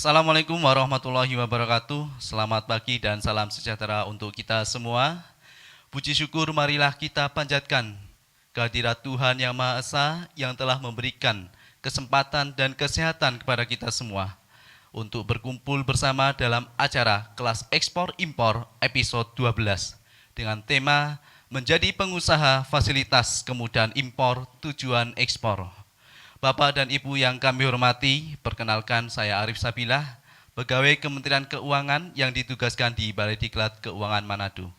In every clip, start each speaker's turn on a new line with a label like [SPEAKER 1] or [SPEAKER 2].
[SPEAKER 1] Assalamualaikum warahmatullahi wabarakatuh. Selamat pagi dan salam sejahtera untuk kita semua. Puji syukur marilah kita panjatkan kehadirat Tuhan Yang Maha Esa yang telah memberikan kesempatan dan kesehatan kepada kita semua untuk berkumpul bersama dalam acara kelas ekspor impor episode 12 dengan tema menjadi pengusaha fasilitas kemudahan impor tujuan ekspor. Bapak dan Ibu yang kami hormati, perkenalkan saya Arif Sabilah, pegawai Kementerian Keuangan yang ditugaskan di Balai Diklat Keuangan Manado.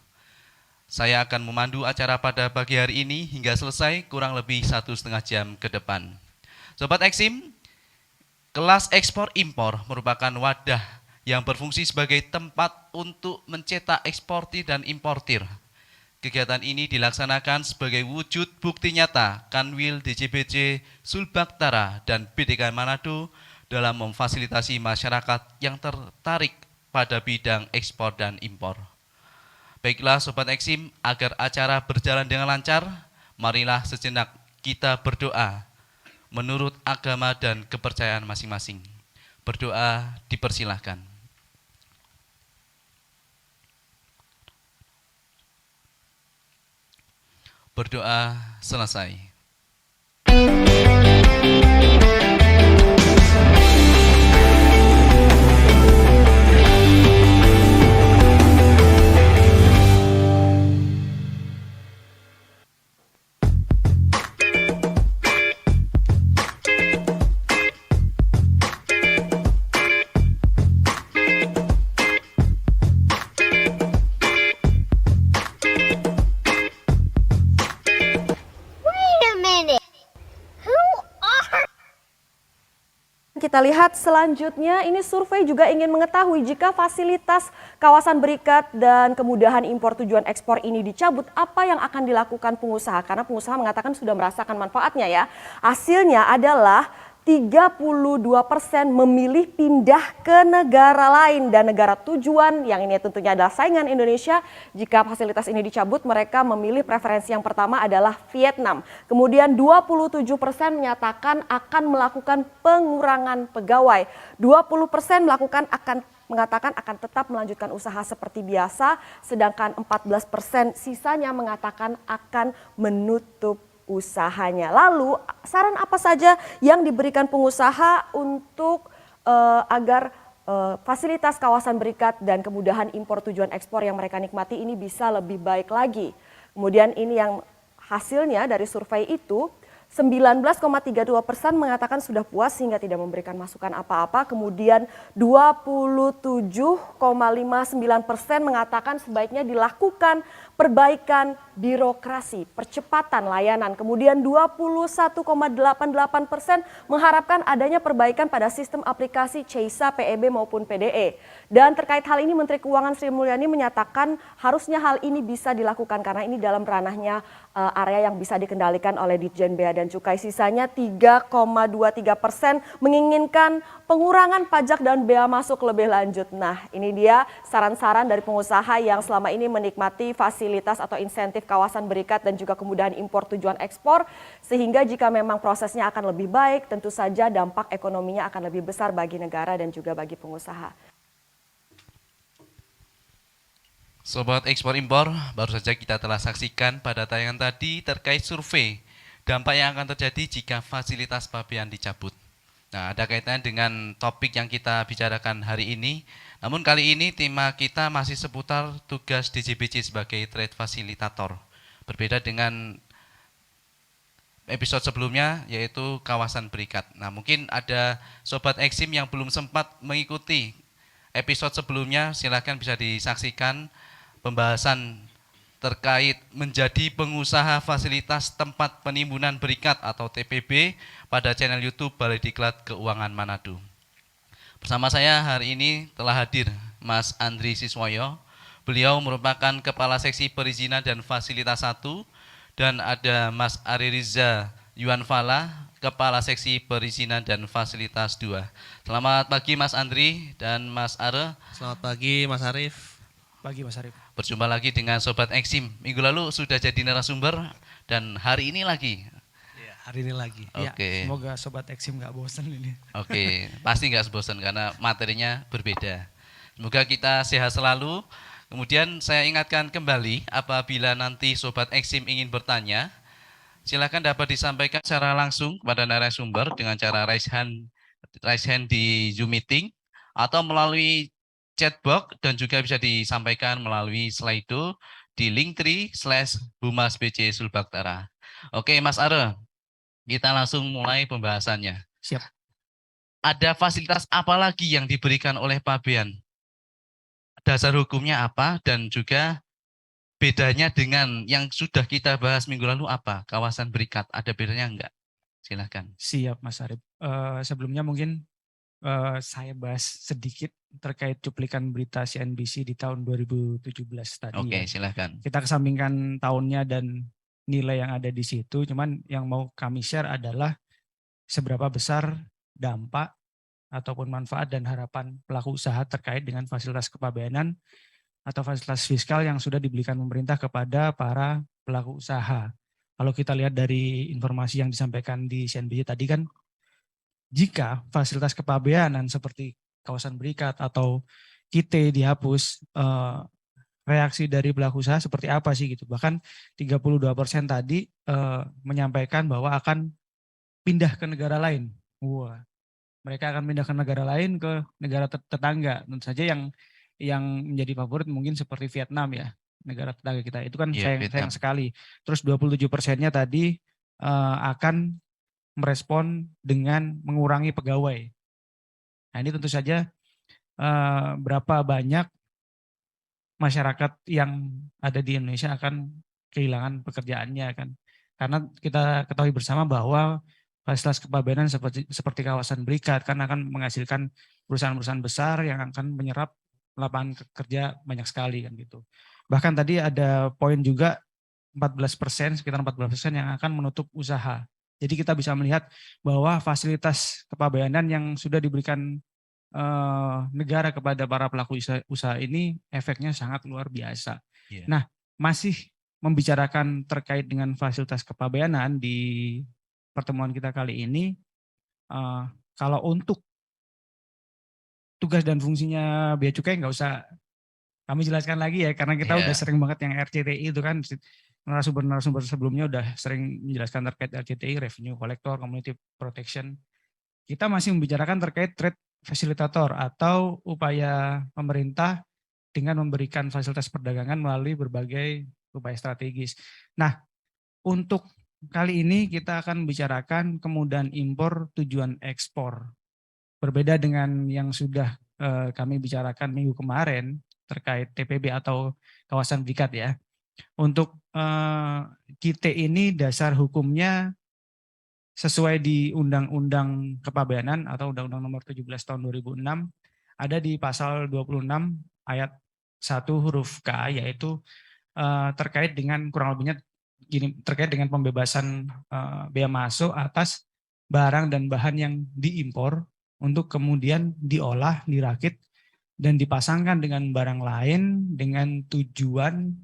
[SPEAKER 1] Saya akan memandu acara pada pagi hari ini hingga selesai kurang lebih 1,5 jam ke depan. Sobat Eksim, kelas ekspor impor merupakan wadah yang berfungsi sebagai tempat untuk mencetak eksportir dan importir. Kegiatan ini dilaksanakan sebagai wujud bukti nyata Kanwil DJBC Sulbaktara dan BDK Manado dalam memfasilitasi masyarakat yang tertarik pada bidang ekspor dan impor. Baiklah Sobat Eksim, agar acara berjalan dengan lancar, marilah sejenak kita berdoa menurut agama dan kepercayaan masing-masing. Berdoa dipersilahkan. Berdoa selesai.
[SPEAKER 2] Kita lihat selanjutnya, ini survei juga ingin mengetahui jika fasilitas kawasan berikat dan kemudahan impor tujuan ekspor ini dicabut, apa yang akan dilakukan pengusaha? Karena pengusaha mengatakan sudah merasakan manfaatnya ya. Hasilnya adalah 32% memilih pindah ke negara lain dan negara tujuan yang ini tentunya adalah saingan Indonesia. Jika fasilitas ini dicabut, mereka memilih preferensi yang pertama adalah Vietnam. Kemudian 27% menyatakan akan melakukan pengurangan pegawai. 20% mengatakan akan tetap melanjutkan usaha seperti biasa, sedangkan 14% sisanya mengatakan akan menutup usahanya. Lalu saran apa saja yang diberikan pengusaha untuk agar fasilitas kawasan berikat dan kemudahan impor tujuan ekspor yang mereka nikmati ini bisa lebih baik lagi. Kemudian ini yang hasilnya dari survei itu 19,32% mengatakan sudah puas sehingga tidak memberikan masukan apa-apa. Kemudian 27,59% mengatakan sebaiknya dilakukan perbaikan birokrasi, percepatan layanan. Kemudian 21,88% mengharapkan adanya perbaikan pada sistem aplikasi CEISA, PEB maupun PDE. Dan terkait hal ini Menteri Keuangan Sri Mulyani menyatakan harusnya hal ini bisa dilakukan karena ini dalam ranahnya area yang bisa dikendalikan oleh Ditjen Bea dan Cukai. Sisanya 3,23% menginginkan pengurangan pajak dan bea masuk lebih lanjut. Nah, ini dia saran-saran dari pengusaha yang selama ini menikmati fasilitas atau insentif kawasan berikat dan juga kemudahan impor tujuan ekspor. Sehingga jika memang prosesnya akan lebih baik, tentu saja dampak ekonominya akan lebih besar bagi negara dan juga bagi pengusaha.
[SPEAKER 1] Sobat ekspor impor, baru saja kita telah saksikan pada tayangan tadi terkait survei dampak yang akan terjadi jika fasilitas pabean dicabut. Nah, ada kaitannya dengan topik yang kita bicarakan hari ini. Namun kali ini tema kita masih seputar tugas DJBC sebagai trade facilitator. Berbeda dengan episode sebelumnya yaitu kawasan berikat. Nah, mungkin ada Sobat Eksim yang belum sempat mengikuti episode sebelumnya, silakan bisa disaksikan pembahasan terkait menjadi pengusaha fasilitas tempat penimbunan berikat atau TPB pada channel YouTube Balai Diklat Keuangan Manado. Bersama saya hari ini telah hadir Mas Andri Siswoyo. Beliau merupakan Kepala Seksi Perizinan dan Fasilitas 1 dan ada Mas Ari Riza Yuanfala, Kepala Seksi Perizinan dan Fasilitas 2. Selamat pagi Mas Andri dan Mas Are.
[SPEAKER 3] Selamat pagi Mas Arif.
[SPEAKER 4] Pagi Mas Arif.
[SPEAKER 1] Berjumpa lagi dengan Sobat Eksim. Minggu lalu sudah jadi narasumber dan hari ini lagi.
[SPEAKER 3] hari ini lagi.
[SPEAKER 4] Ya,
[SPEAKER 1] Oke.
[SPEAKER 4] semoga Sobat Eksim nggak bosen ini.
[SPEAKER 1] Oke, pasti nggak bosan karena materinya berbeda. Semoga kita sehat selalu. Kemudian saya ingatkan kembali, apabila nanti Sobat Eksim ingin bertanya, silakan dapat disampaikan secara langsung kepada narasumber dengan cara raise hand di Zoom meeting atau melalui chat box, dan juga bisa disampaikan melalui Slido di linktree/Humas BC Sulbaktara. Oke, Mas Are, kita langsung mulai pembahasannya.
[SPEAKER 4] Siap.
[SPEAKER 1] Ada fasilitas apa lagi yang diberikan oleh Pabean? Dasar hukumnya apa, dan juga bedanya dengan yang sudah kita bahas minggu lalu apa? Kawasan berikat, ada bedanya enggak? Silakan.
[SPEAKER 4] Siap Mas Arif. Sebelumnya mungkin saya bahas sedikit terkait cuplikan berita CNBC di tahun 2017 tadi.
[SPEAKER 1] Oke,
[SPEAKER 4] ya.
[SPEAKER 1] silakan.
[SPEAKER 4] Kita kesampingkan tahunnya dan nilai yang ada di situ, cuman yang mau kami share adalah seberapa besar dampak ataupun manfaat dan harapan pelaku usaha terkait dengan fasilitas kepabeanan atau fasilitas fiskal yang sudah diberikan pemerintah kepada para pelaku usaha. Kalau kita lihat dari informasi yang disampaikan di CNBC tadi kan, jika fasilitas kepabeanan seperti kawasan berikat atau KIT dihapus, reaksi dari pelaku usaha seperti apa sih gitu. Bahkan 32% tadi menyampaikan bahwa akan pindah ke negara lain. Wah, mereka akan pindah ke negara lain, ke negara tetangga. Tentu saja yang menjadi favorit mungkin seperti Vietnam ya, negara tetangga kita. Itu kan sayang sekali. Terus 27%-nya tadi akan merespon dengan mengurangi pegawai. Nah, ini tentu saja berapa banyak masyarakat yang ada di Indonesia akan kehilangan pekerjaannya kan. Karena kita ketahui bersama bahwa fasilitas kepabeanan seperti kawasan berikat kan akan menghasilkan perusahaan-perusahaan besar yang akan menyerap lapangan kerja banyak sekali kan gitu. Bahkan tadi ada poin juga 14%, sekitar 14% yang akan menutup usaha. Jadi kita bisa melihat bahwa fasilitas kepabeanan yang sudah diberikan negara kepada para pelaku usaha ini efeknya sangat luar biasa.
[SPEAKER 1] Yeah.
[SPEAKER 4] Nah, masih membicarakan terkait dengan fasilitas kepabeanan di pertemuan kita kali ini, kalau untuk tugas dan fungsinya Bea Cukai nggak usah kami jelaskan lagi ya, karena kita udah sering banget yang RCTI itu kan, narasumber sebelumnya udah sering menjelaskan terkait RCTI, Revenue Collector, Community Protection. Kita masih membicarakan terkait trade facilitator atau upaya pemerintah dengan memberikan fasilitas perdagangan melalui berbagai upaya strategis. Nah, untuk kali ini kita akan bicarakan kemudahan impor tujuan ekspor. Berbeda dengan yang sudah kami bicarakan minggu kemarin terkait TPB atau kawasan berikat ya. Untuk KIT ini dasar hukumnya sesuai di Undang-Undang Kepabeanan atau Undang-Undang Nomor 17 Tahun 2006 ada di pasal 26 ayat 1 huruf K, yaitu terkait dengan kurang lebihnya gini, terkait dengan pembebasan bea masuk atas barang dan bahan yang diimpor untuk kemudian diolah, dirakit dan dipasangkan dengan barang lain dengan tujuan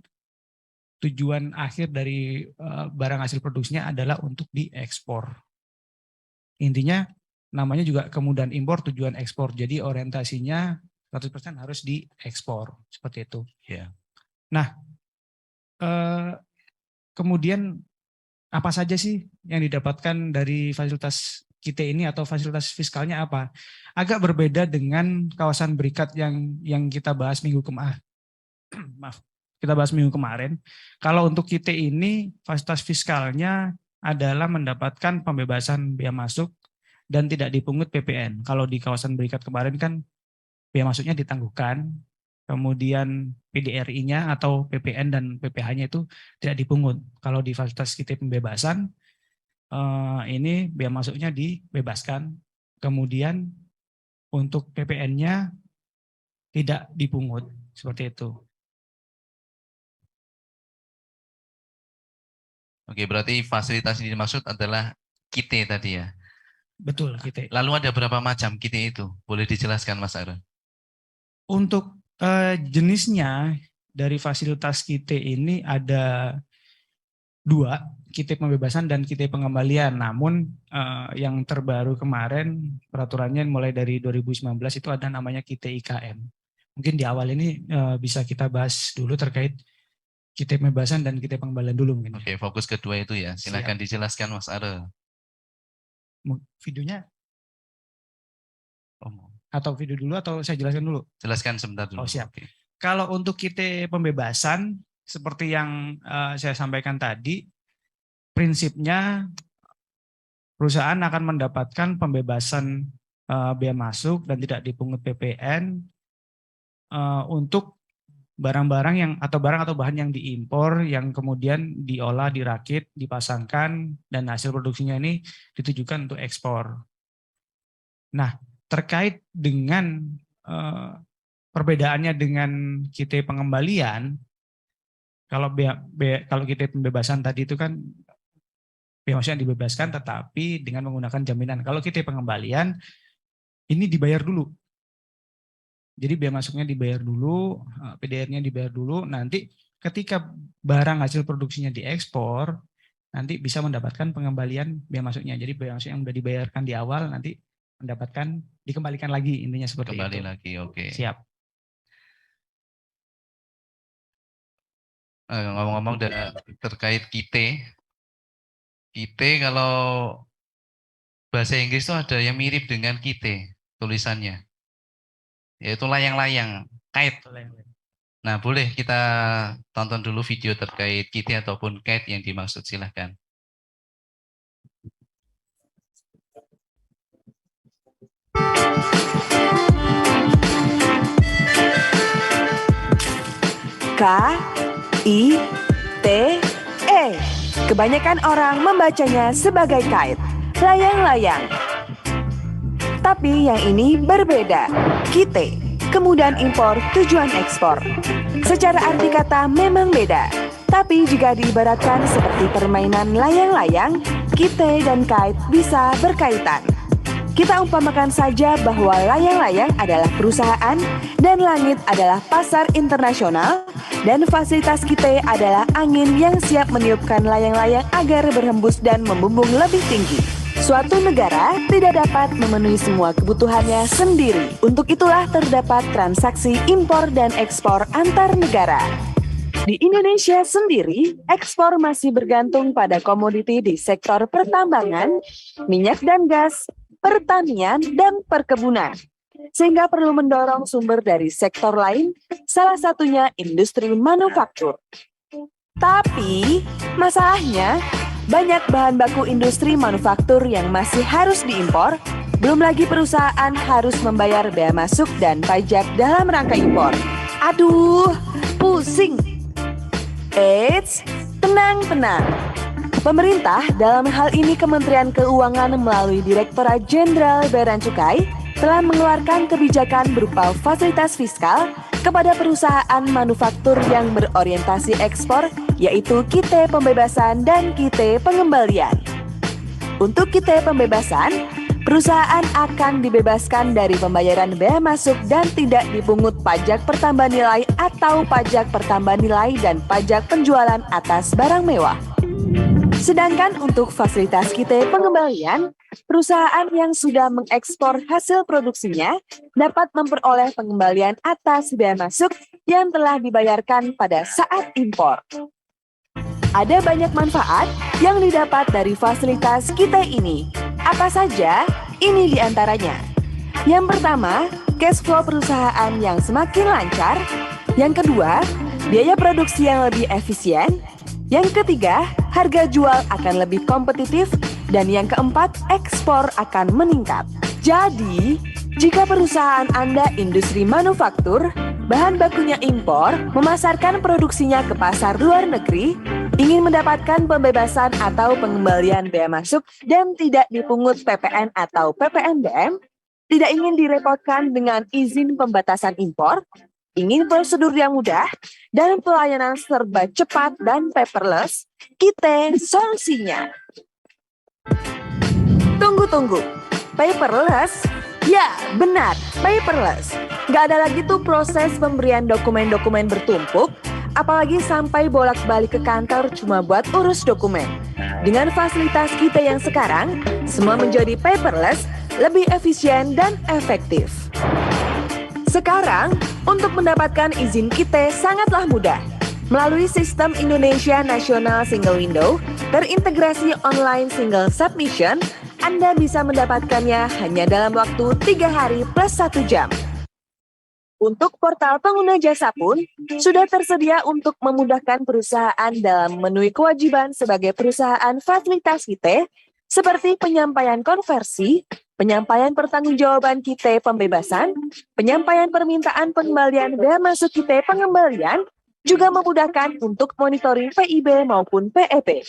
[SPEAKER 4] akhir dari barang hasil produksinya adalah untuk diekspor. Intinya namanya juga kemudahan impor tujuan ekspor. Jadi orientasinya 100% harus diekspor, seperti itu.
[SPEAKER 1] Yeah.
[SPEAKER 4] Nah, kemudian apa saja sih yang didapatkan dari fasilitas KIT ini atau fasilitas fiskalnya apa? Agak berbeda dengan kawasan berikat yang kita bahas minggu kemarin. Maaf. Kita bahas minggu kemarin, kalau untuk KIT ini fasilitas fiskalnya adalah mendapatkan pembebasan bea masuk dan tidak dipungut PPN. Kalau di kawasan berikat kemarin kan bea masuknya ditangguhkan, kemudian PDRI-nya atau PPN dan PPh-nya itu tidak dipungut. Kalau di fasilitas KIT pembebasan, ini bea masuknya dibebaskan, kemudian untuk PPN-nya tidak dipungut, seperti itu.
[SPEAKER 1] Oke, berarti fasilitas ini dimaksud adalah KIT tadi ya?
[SPEAKER 4] Betul, KIT.
[SPEAKER 1] Lalu ada berapa macam KIT itu? Boleh dijelaskan Mas Are?
[SPEAKER 4] Untuk jenisnya dari fasilitas KIT ini ada 2. kita pembebasan dan kita pengembalian. Namun yang terbaru kemarin peraturannya mulai dari 2019 itu ada namanya kita IKM. Mungkin di awal ini bisa kita bahas dulu terkait kita pembebasan dan kita pengembalian dulu mungkin.
[SPEAKER 1] Oke, fokus kedua itu ya. Silakan dijelaskan Mas Are.
[SPEAKER 4] Videonya
[SPEAKER 1] Oh,
[SPEAKER 4] atau video dulu atau saya jelaskan dulu?
[SPEAKER 1] jelaskan sebentar dulu.
[SPEAKER 4] Oh, siap.
[SPEAKER 1] Oke.
[SPEAKER 4] Kalau untuk kita pembebasan, seperti yang saya sampaikan tadi, prinsipnya perusahaan akan mendapatkan pembebasan bea masuk dan tidak dipungut PPN untuk barang-barang yang atau barang atau bahan yang diimpor yang kemudian diolah, dirakit, dipasangkan dan hasil produksinya ini ditujukan untuk ekspor. Nah, terkait dengan perbedaannya dengan kita pengembalian, kalau kita pembebasan tadi itu kan maksudnya dibebaskan tetapi dengan menggunakan jaminan. Kalau kita pengembalian ini dibayar dulu. Jadi bea masuknya dibayar dulu, PDR-nya dibayar dulu, nanti ketika barang hasil produksinya diekspor, nanti bisa mendapatkan pengembalian bea masuknya. Jadi bea masuk yang sudah dibayarkan di awal nanti mendapatkan dikembalikan lagi, intinya seperti
[SPEAKER 1] Kembali
[SPEAKER 4] itu.
[SPEAKER 1] lagi, oke.
[SPEAKER 4] Siap.
[SPEAKER 1] Ngomong-ngomong terkait kite kalau bahasa Inggris itu ada yang mirip dengan kite tulisannya, yaitu layang-layang, kite. Nah, boleh kita tonton dulu video terkait kite ataupun kite yang dimaksud, silahkan.
[SPEAKER 5] K-I-T-E. Kebanyakan orang membacanya sebagai kite, layang-layang. Tapi yang ini berbeda. Kite, kemudahan impor tujuan ekspor. Secara arti kata memang beda. Tapi jika diibaratkan seperti permainan layang-layang, kite dan kite bisa berkaitan. Kita umpamakan saja bahwa layang-layang adalah perusahaan dan langit adalah pasar internasional dan fasilitas kita adalah angin yang siap meniupkan layang-layang agar berhembus dan membumbung lebih tinggi. Suatu negara tidak dapat memenuhi semua kebutuhannya sendiri. Untuk itulah terdapat transaksi impor dan ekspor antar negara. Di Indonesia sendiri, ekspor masih bergantung pada komoditi di sektor pertambangan, minyak dan gas, pertanian, dan perkebunan. Sehingga perlu mendorong sumber dari sektor lain, salah satunya industri manufaktur. Tapi, masalahnya, banyak bahan baku industri manufaktur yang masih harus diimpor, belum lagi perusahaan harus membayar bea masuk dan pajak dalam rangka impor. Aduh, pusing. Eits, tenang. Pemerintah, dalam hal ini Kementerian Keuangan melalui Direktorat Jenderal Bea dan Cukai, telah mengeluarkan kebijakan berupa fasilitas fiskal kepada perusahaan manufaktur yang berorientasi ekspor, yaitu kite pembebasan dan kite pengembalian. Untuk kite pembebasan, perusahaan akan dibebaskan dari pembayaran bea masuk dan tidak dipungut pajak pertambahan nilai atau pajak pertambahan nilai dan pajak penjualan atas barang mewah. Sedangkan untuk fasilitas kite pengembalian, perusahaan yang sudah mengekspor hasil produksinya dapat memperoleh pengembalian atas bea masuk yang telah dibayarkan pada saat impor. Ada banyak manfaat yang didapat dari fasilitas kite ini. Apa saja? Ini diantaranya. Yang pertama, cash flow perusahaan yang semakin lancar. Yang kedua, biaya produksi yang lebih efisien. Yang ketiga, harga jual akan lebih kompetitif. Dan yang keempat, ekspor akan meningkat. Jadi, jika perusahaan Anda industri manufaktur, bahan bakunya impor, memasarkan produksinya ke pasar luar negeri, ingin mendapatkan pembebasan atau pengembalian bea masuk dan tidak dipungut PPN atau PPNBM, tidak ingin direpotkan dengan izin pembatasan impor, ingin prosedur yang mudah, dan pelayanan serba cepat dan paperless, kita solusinya. Tunggu. Paperless? Ya, benar, paperless. Nggak ada lagi tuh proses pemberian dokumen-dokumen bertumpuk, apalagi sampai bolak-balik ke kantor cuma buat urus dokumen. Dengan fasilitas kita yang sekarang, semua menjadi paperless, lebih efisien dan efektif. Sekarang, untuk mendapatkan izin KITE sangatlah mudah. Melalui sistem Indonesia National Single Window, terintegrasi online single submission, Anda bisa mendapatkannya hanya dalam waktu 3 hari plus 1 jam. Untuk portal pengguna jasa pun, sudah tersedia untuk memudahkan perusahaan dalam memenuhi kewajiban sebagai perusahaan fasilitas KITE, seperti penyampaian konversi, penyampaian pertanggungjawaban KITE pembebasan, penyampaian permintaan pengembalian bea masuk KITE pengembalian, juga memudahkan untuk monitoring PIB maupun PEP.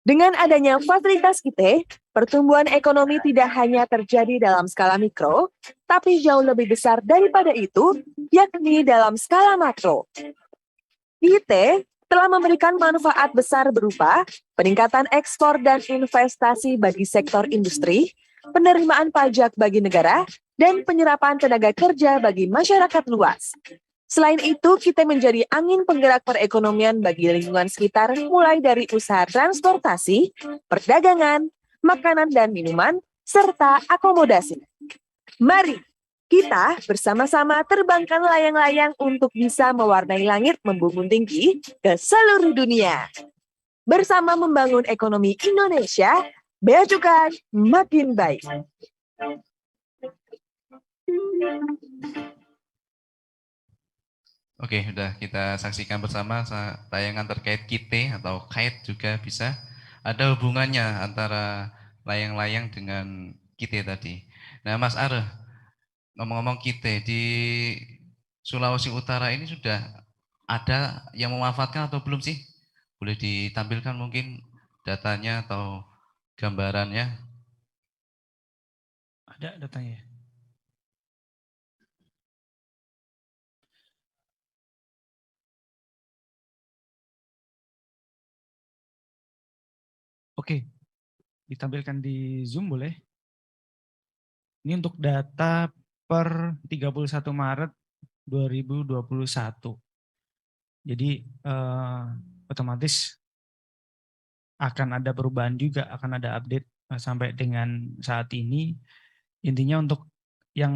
[SPEAKER 5] Dengan adanya fasilitas KITE, pertumbuhan ekonomi tidak hanya terjadi dalam skala mikro, tapi jauh lebih besar daripada itu, yakni dalam skala makro. KITE telah memberikan manfaat besar berupa peningkatan ekspor dan investasi bagi sektor industri, penerimaan pajak bagi negara, dan penyerapan tenaga kerja bagi masyarakat luas. Selain itu, KITE menjadi angin penggerak perekonomian bagi lingkungan sekitar mulai dari usaha transportasi, perdagangan, makanan dan minuman, serta akomodasi. Mari kita bersama-sama terbangkan layang-layang untuk bisa mewarnai langit membumbung tinggi ke seluruh dunia. Bersama membangun ekonomi Indonesia, Bea Cukai makin baik.
[SPEAKER 1] Oke, sudah kita saksikan bersama tayangan terkait KITE atau KAIT juga bisa. Ada hubungannya antara layang-layang dengan KITE tadi. Nah, Mas Are, ngomong-ngomong KITE di Sulawesi Utara ini sudah ada yang memanfaatkan atau belum sih? Boleh ditampilkan mungkin datanya atau gambarannya?
[SPEAKER 4] Ada datanya. Oke, ditampilkan di Zoom boleh? Ini untuk data per 31 Maret 2021. Jadi otomatis akan ada perubahan juga, akan ada update sampai dengan saat ini. Intinya untuk yang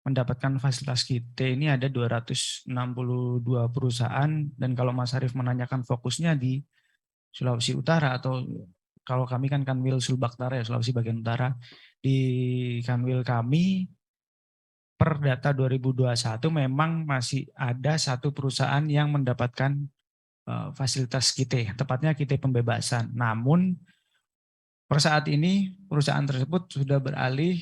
[SPEAKER 4] mendapatkan fasilitas KITE ini ada 262 perusahaan, dan kalau Mas Arief menanyakan fokusnya di Sulawesi Utara, atau kalau kami kan Kanwil Sulbaktara ya, Sulawesi bagian utara, di Kanwil kami per data 2021 memang masih ada satu perusahaan yang mendapatkan fasilitas KITE, tepatnya KITE pembebasan. Namun per saat ini perusahaan tersebut sudah beralih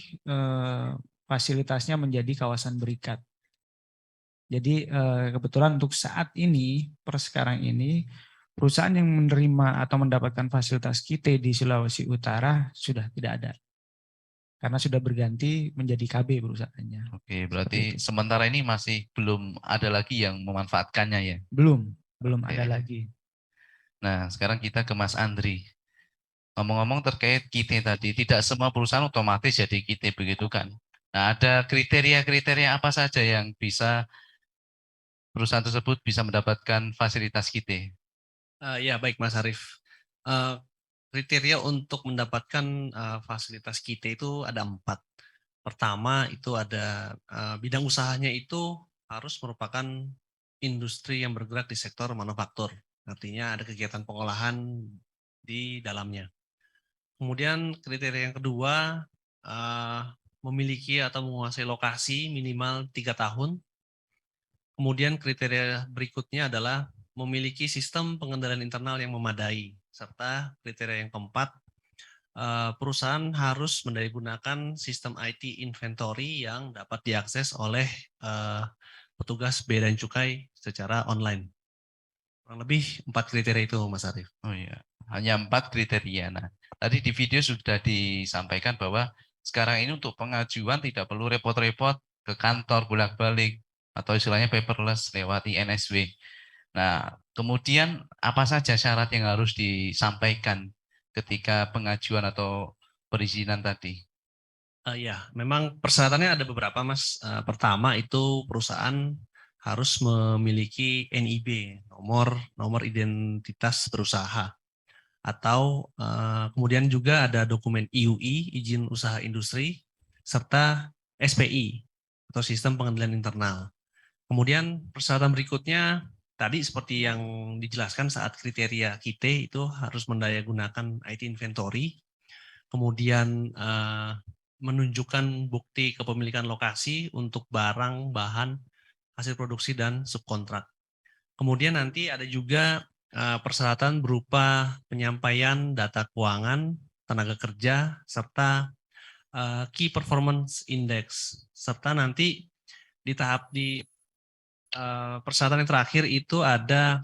[SPEAKER 4] fasilitasnya menjadi kawasan berikat. Jadi kebetulan untuk saat ini, per sekarang ini, perusahaan yang menerima atau mendapatkan fasilitas KITE di Sulawesi Utara sudah tidak ada. Karena sudah berganti menjadi KB perusahaannya.
[SPEAKER 1] Oke, berarti sementara ini masih belum ada lagi yang memanfaatkannya ya?
[SPEAKER 4] Belum
[SPEAKER 1] Oke.
[SPEAKER 4] ada lagi.
[SPEAKER 1] Nah, sekarang kita ke Mas Andri. Ngomong-ngomong terkait KITE tadi, tidak semua perusahaan otomatis jadi KITE begitu kan? Nah, ada kriteria-kriteria apa saja yang bisa perusahaan tersebut bisa mendapatkan fasilitas KITE?
[SPEAKER 3] Ya baik Mas Arief. Kriteria untuk mendapatkan fasilitas KITE itu ada 4. Pertama itu ada bidang usahanya itu harus merupakan industri yang bergerak di sektor manufaktur. Artinya ada kegiatan pengolahan di dalamnya. Kemudian kriteria yang kedua, memiliki atau menguasai lokasi minimal 3 tahun. Kemudian kriteria berikutnya adalah memiliki sistem pengendalian internal yang memadai. Serta kriteria yang keempat, perusahaan harus mendayaguna sistem IT inventory yang dapat diakses oleh petugas Bea dan Cukai secara online. Kurang lebih 4 kriteria itu, Mas Arief.
[SPEAKER 1] Oh iya, hanya 4 kriteria. Nah, tadi di video sudah disampaikan bahwa sekarang ini untuk pengajuan tidak perlu repot-repot ke kantor bolak-balik atau istilahnya paperless lewat INSW. Nah, kemudian apa saja syarat yang harus disampaikan ketika pengajuan atau perizinan tadi?
[SPEAKER 3] Ya, memang persyaratannya ada beberapa, Mas. Pertama itu perusahaan harus memiliki NIB, nomor identitas berusaha. atau kemudian juga ada dokumen IUI, izin usaha industri, serta SPI atau sistem pengendalian internal. Kemudian persyaratan berikutnya tadi seperti yang dijelaskan saat kriteria KITE itu harus mendayagunakan IT inventory, kemudian menunjukkan bukti kepemilikan lokasi untuk barang, bahan, hasil produksi, dan subkontrak. Kemudian nanti ada juga persyaratan berupa penyampaian data keuangan, tenaga kerja, serta Key Performance Index. Serta nanti di persyaratan yang terakhir itu ada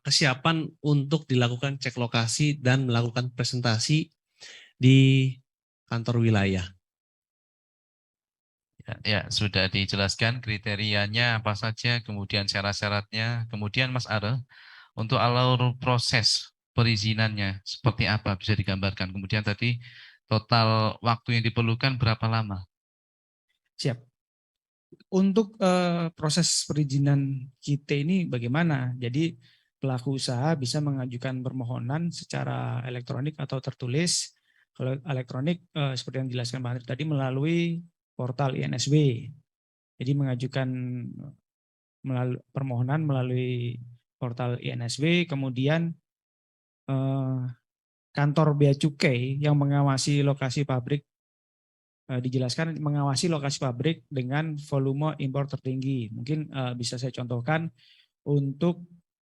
[SPEAKER 3] kesiapan untuk dilakukan cek lokasi dan melakukan presentasi di kantor wilayah.
[SPEAKER 1] Ya, sudah dijelaskan kriterianya apa saja, kemudian syarat-syaratnya. Kemudian Mas Are, untuk alur proses perizinannya seperti apa bisa digambarkan. Kemudian tadi total waktu yang diperlukan berapa lama?
[SPEAKER 4] Siap. Untuk proses perizinan KITE ini bagaimana? Jadi pelaku usaha bisa mengajukan permohonan secara elektronik atau tertulis. Kalau elektronik seperti yang dijelaskan Pak Andri tadi melalui portal INSW. Jadi mengajukan permohonan melalui portal INSW, kemudian kantor Bea Cukai yang mengawasi lokasi pabrik, dijelaskan mengawasi lokasi pabrik dengan volume impor tertinggi. Mungkin bisa saya contohkan untuk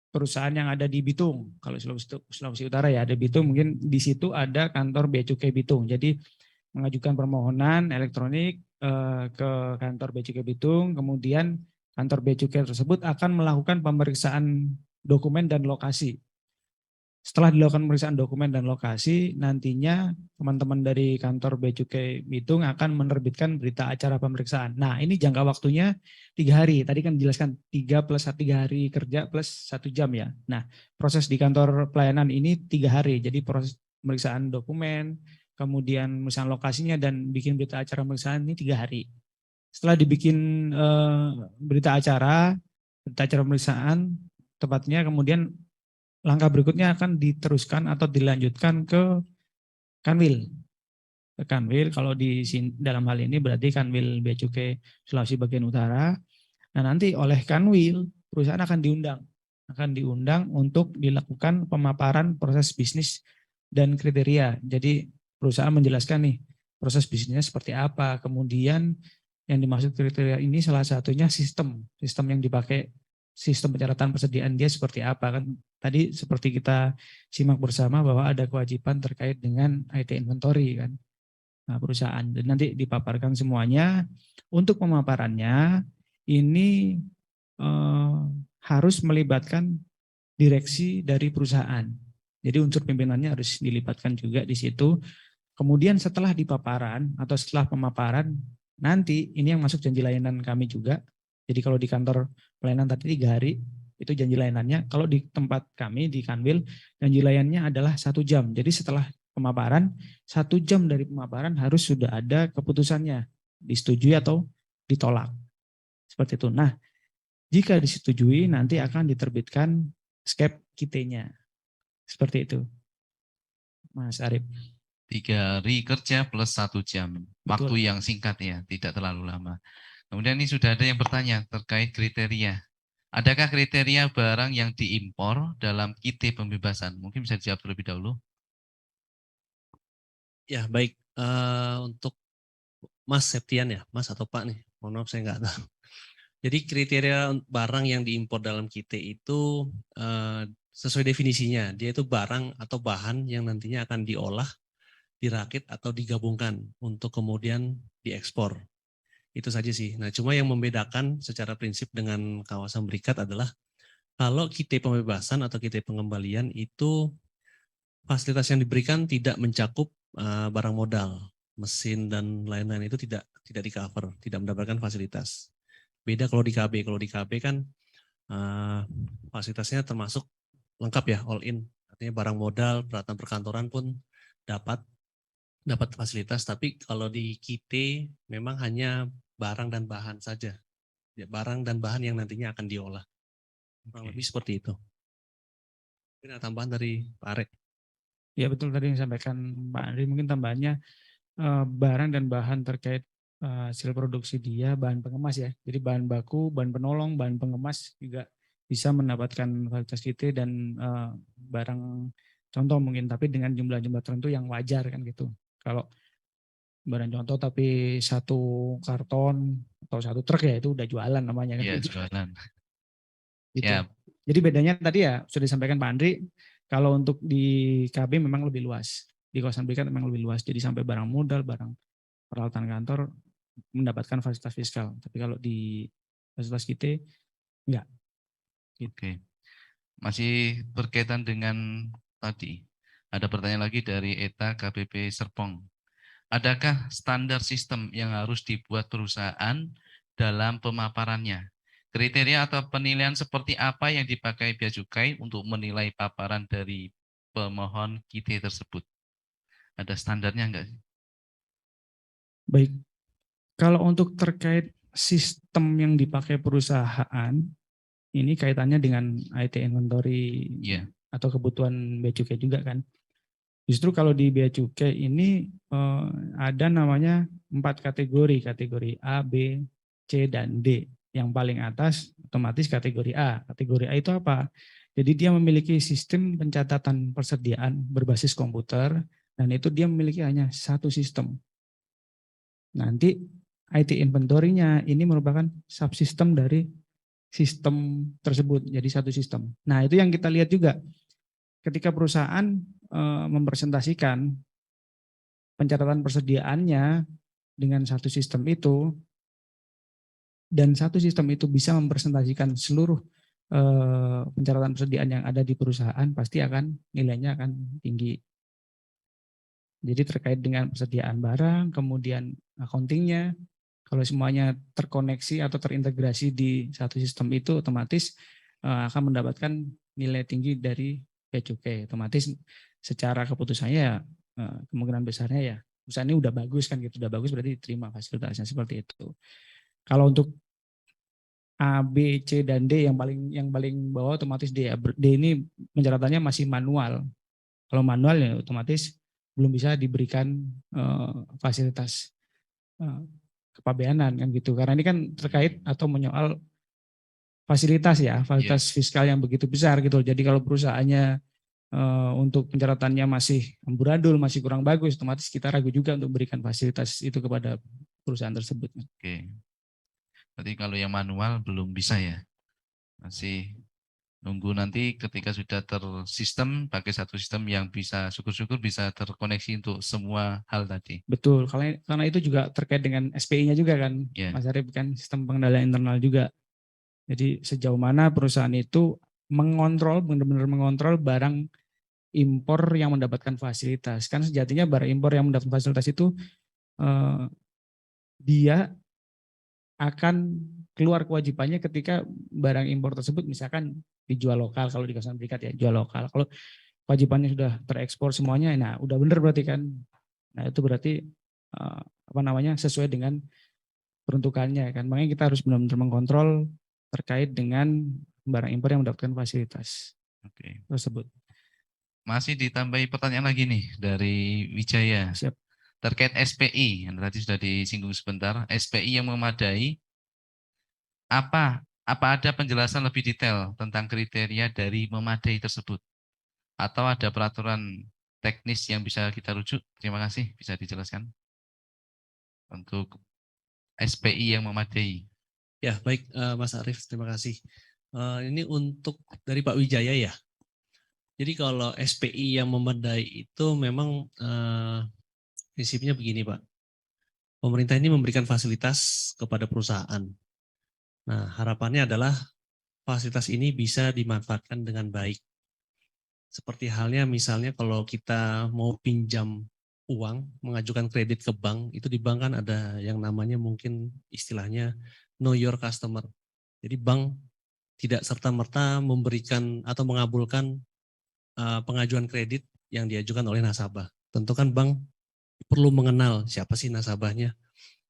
[SPEAKER 4] perusahaan yang ada di Bitung, kalau Sulawesi Utara ya ada Bitung, mungkin di situ ada kantor Bea Cukai Bitung. Jadi mengajukan permohonan elektronik ke kantor Bea Cukai Bitung, kemudian kantor Bea Cukai tersebut akan melakukan pemeriksaan dokumen dan lokasi. Setelah dilakukan pemeriksaan dokumen dan lokasi, nantinya teman-teman dari kantor Bea Cukai Bitung akan menerbitkan berita acara pemeriksaan. Nah, ini jangka waktunya 3 hari. Tadi kan dijelaskan 3 plus 3 hari kerja plus 1 jam ya. Nah, proses di kantor pelayanan ini 3 hari. Jadi proses pemeriksaan dokumen, kemudian pemeriksaan lokasinya dan bikin berita acara pemeriksaan ini 3 hari. Setelah dibikin berita acara pemeriksaan tepatnya, kemudian langkah berikutnya akan diteruskan atau dilanjutkan ke Kanwil. Ke Kanwil, kalau di dalam hal ini berarti Kanwil Bea Cukai Sulawesi bagian utara. Nah, nanti oleh Kanwil perusahaan akan diundang untuk dilakukan pemaparan proses bisnis dan kriteria. Jadi perusahaan menjelaskan nih proses bisnisnya seperti apa, kemudian yang dimaksud kriteria ini salah satunya sistem yang dipakai, sistem pencatatan persediaan dia seperti apa. Kan tadi seperti kita simak bersama bahwa ada kewajiban terkait dengan IT inventory kan, nah, perusahaan. Dan nanti dipaparkan semuanya. Untuk pemaparannya ini harus melibatkan direksi dari perusahaan. Jadi unsur pimpinannya harus dilibatkan juga di situ. Kemudian setelah dipaparan atau setelah pemaparan, nanti ini yang masuk janji layanan kami juga. Jadi kalau di kantor pelayanan tadi 3 hari, itu janji layanannya. Kalau di tempat kami di Kanwil, janji layanannya adalah 1 jam. Jadi setelah pemaparan, 1 jam dari pemaparan harus sudah ada keputusannya, disetujui atau ditolak. Seperti itu. Nah, jika disetujui nanti akan diterbitkan skep KITE-nya. Seperti itu, Mas Arif.
[SPEAKER 1] 3 hari kerja plus 1 jam. Waktu
[SPEAKER 4] Betul.
[SPEAKER 1] yang singkat ya, tidak terlalu lama. Kemudian ini sudah ada yang bertanya terkait kriteria. Adakah kriteria barang yang diimpor dalam KITE pembebasan? Mungkin bisa dijawab terlebih dahulu.
[SPEAKER 3] Ya, baik. Untuk Mas Septian ya, Mas atau Pak nih, mohon maaf saya nggak tahu. Jadi kriteria barang yang diimpor dalam KITE itu sesuai definisinya, dia itu barang atau bahan yang nantinya akan diolah, dirakit atau digabungkan untuk kemudian diekspor. Itu saja sih. Nah, cuma yang membedakan secara prinsip dengan kawasan berikat adalah kalau KITE pembebasan atau KITE pengembalian itu fasilitas yang diberikan tidak mencakup barang modal, mesin dan lain-lain itu tidak di cover, tidak mendapatkan fasilitas. Beda kalau di KB. Kalau di KB kan fasilitasnya termasuk lengkap ya, all in. Artinya barang modal, peralatan perkantoran pun dapat fasilitas. Tapi kalau di KITE memang hanya barang dan bahan saja. Ya, barang dan bahan yang nantinya akan diolah. Kurang lebih seperti itu. Mungkin ada tambahan dari Pak Arek.
[SPEAKER 4] Ya betul tadi yang disampaikan Pak Andri, mungkin tambahannya barang dan bahan terkait hasil produksi dia, bahan pengemas ya. Jadi bahan baku, bahan penolong, bahan pengemas juga bisa mendapatkan fasilitas kita dan barang contoh mungkin, tapi dengan jumlah-jumlah tertentu yang wajar kan gitu. Kalau barang contoh tapi satu karton atau satu truk ya itu udah jualan namanya kan.
[SPEAKER 1] Iya, jualan.
[SPEAKER 4] Gitu.
[SPEAKER 1] Ya,
[SPEAKER 4] Jadi bedanya tadi ya sudah disampaikan Pak Andri, kalau untuk di KB memang lebih luas. Di kawasan berikat memang lebih luas. Jadi sampai barang modal, barang peralatan kantor mendapatkan fasilitas fiskal. Tapi kalau di fasilitas kita enggak. Gitu.
[SPEAKER 1] oke. Masih berkaitan dengan tadi. Ada pertanyaan lagi dari ETA KPP Serpong. Adakah standar sistem yang harus dibuat perusahaan dalam pemaparannya? Kriteria atau penilaian seperti apa yang dipakai Bea Cukai untuk menilai paparan dari pemohon KIT tersebut? Ada standarnya enggak?
[SPEAKER 4] Baik. Kalau untuk terkait sistem yang dipakai perusahaan, ini kaitannya dengan IT inventory
[SPEAKER 1] Iya.
[SPEAKER 4] atau kebutuhan Bea Cukai juga kan. Justru kalau di Bea Cukai ini ada namanya 4 kategori, kategori A, B, C, dan D. Yang paling atas otomatis kategori A. Kategori A itu apa? Jadi dia memiliki sistem pencatatan persediaan berbasis komputer, dan itu dia memiliki hanya satu sistem. Nanti IT inventory-nya ini merupakan subsistem dari sistem tersebut, jadi satu sistem. Nah itu yang kita lihat juga ketika perusahaan mempresentasikan pencatatan persediaannya dengan satu sistem itu, dan satu sistem itu bisa mempresentasikan seluruh pencatatan persediaan yang ada di perusahaan, pasti akan nilainya akan tinggi. Jadi terkait dengan persediaan barang, kemudian accounting-nya, kalau semuanya terkoneksi atau terintegrasi di satu sistem itu, otomatis akan mendapatkan nilai tinggi dari Bea Cukai. Otomatis secara keputusannya ya kemungkinan besarnya ya perusahaan ini udah bagus kan gitu, udah bagus berarti diterima fasilitasnya seperti itu. Kalau untuk A, B, C, dan D yang paling bawah otomatis D. D ini pencatatannya masih manual. Kalau manual ya otomatis belum bisa diberikan fasilitas kepabeanan kan gitu. Karena ini kan terkait atau menyoal fasilitas ya, fasilitas fiskal yang begitu besar gitu. Jadi kalau perusahaannya untuk pencatatannya masih amburadul, masih kurang bagus, otomatis kita ragu juga untuk memberikan fasilitas itu kepada perusahaan tersebut.
[SPEAKER 1] Oke. Berarti kalau yang manual belum bisa ya? Masih nunggu nanti ketika sudah tersistem, pakai satu sistem yang bisa, syukur-syukur bisa terkoneksi untuk semua hal tadi.
[SPEAKER 4] Betul, karena itu juga terkait dengan SPI-nya juga kan, Mas Arief, kan sistem pengendalian internal juga. Jadi sejauh mana perusahaan itu mengontrol, benar-benar mengontrol barang impor yang mendapatkan fasilitas. Kan sejatinya barang impor yang mendapatkan fasilitas itu dia akan keluar kewajibannya ketika barang impor tersebut misalkan dijual lokal, kalau di kawasan berikat ya jual lokal. Kalau kewajibannya sudah terekspor semuanya, nah udah benar berarti kan. Nah itu berarti sesuai dengan peruntukannya kan. Makanya kita harus benar-benar mengkontrol terkait dengan barang impor yang mendapatkan fasilitas tersebut.
[SPEAKER 1] Masih ditambahi pertanyaan lagi nih dari Wijaya.
[SPEAKER 4] Siap.
[SPEAKER 1] Terkait SPI, yang tadi sudah disinggung sebentar, SPI yang memadai, apa ada penjelasan lebih detail tentang kriteria dari memadai tersebut? Atau ada peraturan teknis yang bisa kita rujuk? Terima kasih, bisa dijelaskan untuk SPI yang memadai.
[SPEAKER 3] Ya, baik Mas Arief, terima kasih. Ini untuk dari Pak Wijaya ya. Jadi kalau SPI yang memadai itu memang prinsipnya begini Pak. Pemerintah ini memberikan fasilitas kepada perusahaan. Nah, harapannya adalah fasilitas ini bisa dimanfaatkan dengan baik. Seperti halnya misalnya kalau kita mau pinjam uang, mengajukan kredit ke bank, itu di bank kan ada yang namanya mungkin istilahnya know your customer. Jadi bank tidak serta-merta memberikan atau mengabulkan pengajuan kredit yang diajukan oleh nasabah. Tentu kan bank perlu mengenal siapa sih nasabahnya,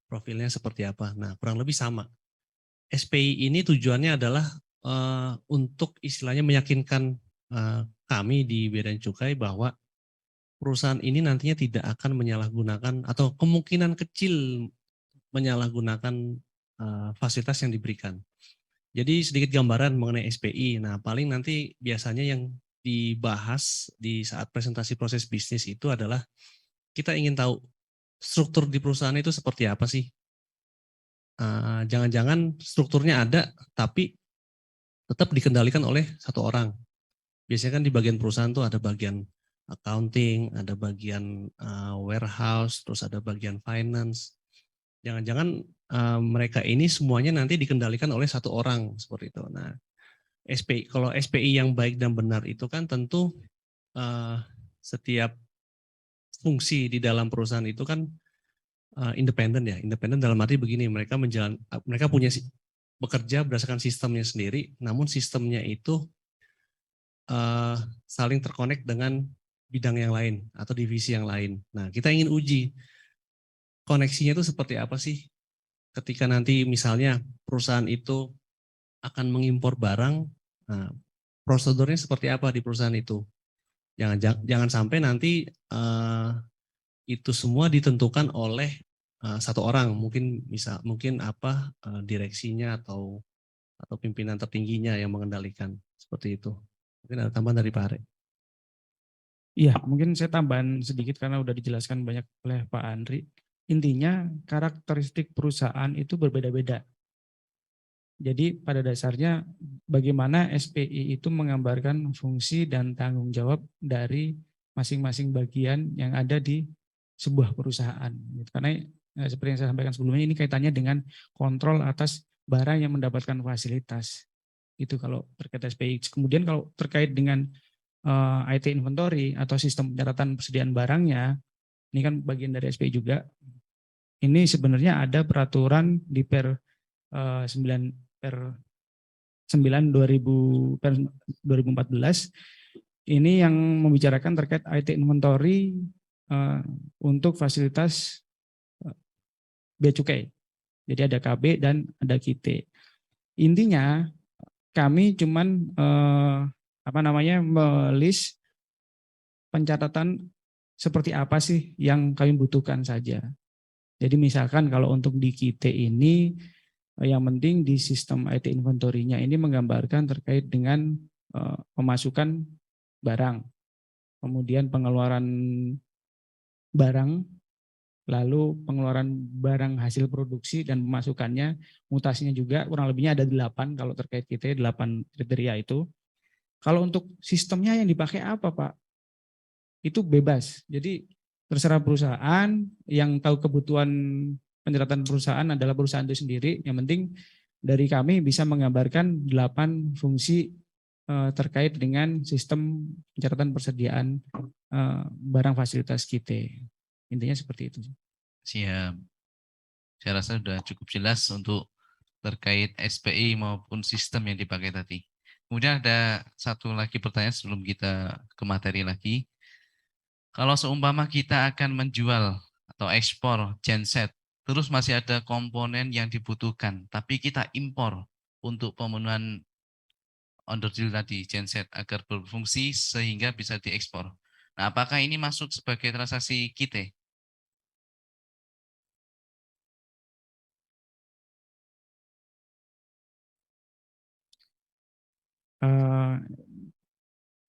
[SPEAKER 3] profilnya seperti apa. Nah, kurang lebih sama. SPI ini tujuannya adalah untuk istilahnya meyakinkan kami di Bea dan Cukai bahwa perusahaan ini nantinya tidak akan menyalahgunakan atau kemungkinan kecil menyalahgunakan fasilitas yang diberikan. Jadi sedikit gambaran mengenai SPI. Nah, paling nanti biasanya yang dibahas di saat presentasi proses bisnis itu adalah kita ingin tahu struktur di perusahaan itu seperti apa sih. Jangan-jangan strukturnya ada, tapi tetap dikendalikan oleh satu orang. Biasanya kan di bagian perusahaan tuh ada bagian accounting, ada bagian warehouse, terus ada bagian finance. Jangan-jangan mereka ini semuanya nanti dikendalikan oleh satu orang seperti itu. Nah, kalau SPI yang baik dan benar itu kan tentu setiap fungsi di dalam perusahaan itu kan independen ya. Independen dalam arti begini, mereka punya bekerja berdasarkan sistemnya sendiri, namun sistemnya itu saling terkonek dengan bidang yang lain atau divisi yang lain. Nah, kita ingin uji koneksinya itu seperti apa sih ketika nanti misalnya perusahaan itu akan mengimpor barang, nah, prosedurnya seperti apa di perusahaan itu. Jangan sampai nanti itu semua ditentukan oleh satu orang, mungkin direksinya atau pimpinan tertingginya yang mengendalikan seperti itu. Mungkin ada tambahan dari Pak Are.
[SPEAKER 4] Iya, mungkin saya tambahan sedikit karena udah dijelaskan banyak oleh Pak Andri. Intinya karakteristik perusahaan itu berbeda-beda. Jadi pada dasarnya bagaimana SPI itu menggambarkan fungsi dan tanggung jawab dari masing-masing bagian yang ada di sebuah perusahaan. Karena seperti yang saya sampaikan sebelumnya, ini kaitannya dengan kontrol atas barang yang mendapatkan fasilitas. Itu kalau terkait SPI. Kemudian kalau terkait dengan IT inventory atau sistem pencatatan persediaan barangnya, ini kan bagian dari SPI juga. Ini sebenarnya ada peraturan di per 9/2014 ini yang membicarakan terkait IT inventory untuk fasilitas bea cukai. Jadi ada KB dan ada KIT. Intinya kami cuman melist pencatatan seperti apa sih yang kami butuhkan saja. Jadi misalkan kalau untuk di KIT ini yang penting di sistem IT inventory-nya ini menggambarkan terkait dengan pemasukan barang, kemudian pengeluaran barang, lalu pengeluaran barang hasil produksi dan pemasukannya, mutasinya juga kurang lebihnya ada 8 kalau terkait KIT, 8 kriteria itu. Kalau untuk sistemnya yang dipakai apa Pak? Itu bebas. Jadi terserah perusahaan, yang tahu kebutuhan pencatatan perusahaan adalah perusahaan itu sendiri. Yang penting dari kami bisa menggambarkan 8 fungsi terkait dengan sistem pencatatan persediaan barang fasilitas kita. Intinya seperti itu.
[SPEAKER 1] Siap. Saya rasa sudah cukup jelas untuk terkait SPI maupun sistem yang dipakai tadi. Kemudian ada satu lagi pertanyaan sebelum kita ke materi lagi. Kalau seumpama kita akan menjual atau ekspor genset, terus masih ada komponen yang dibutuhkan, tapi kita impor untuk pemenuhan onderdil tadi, genset, agar berfungsi sehingga bisa diekspor. Nah, apakah ini masuk sebagai transaksi KIT?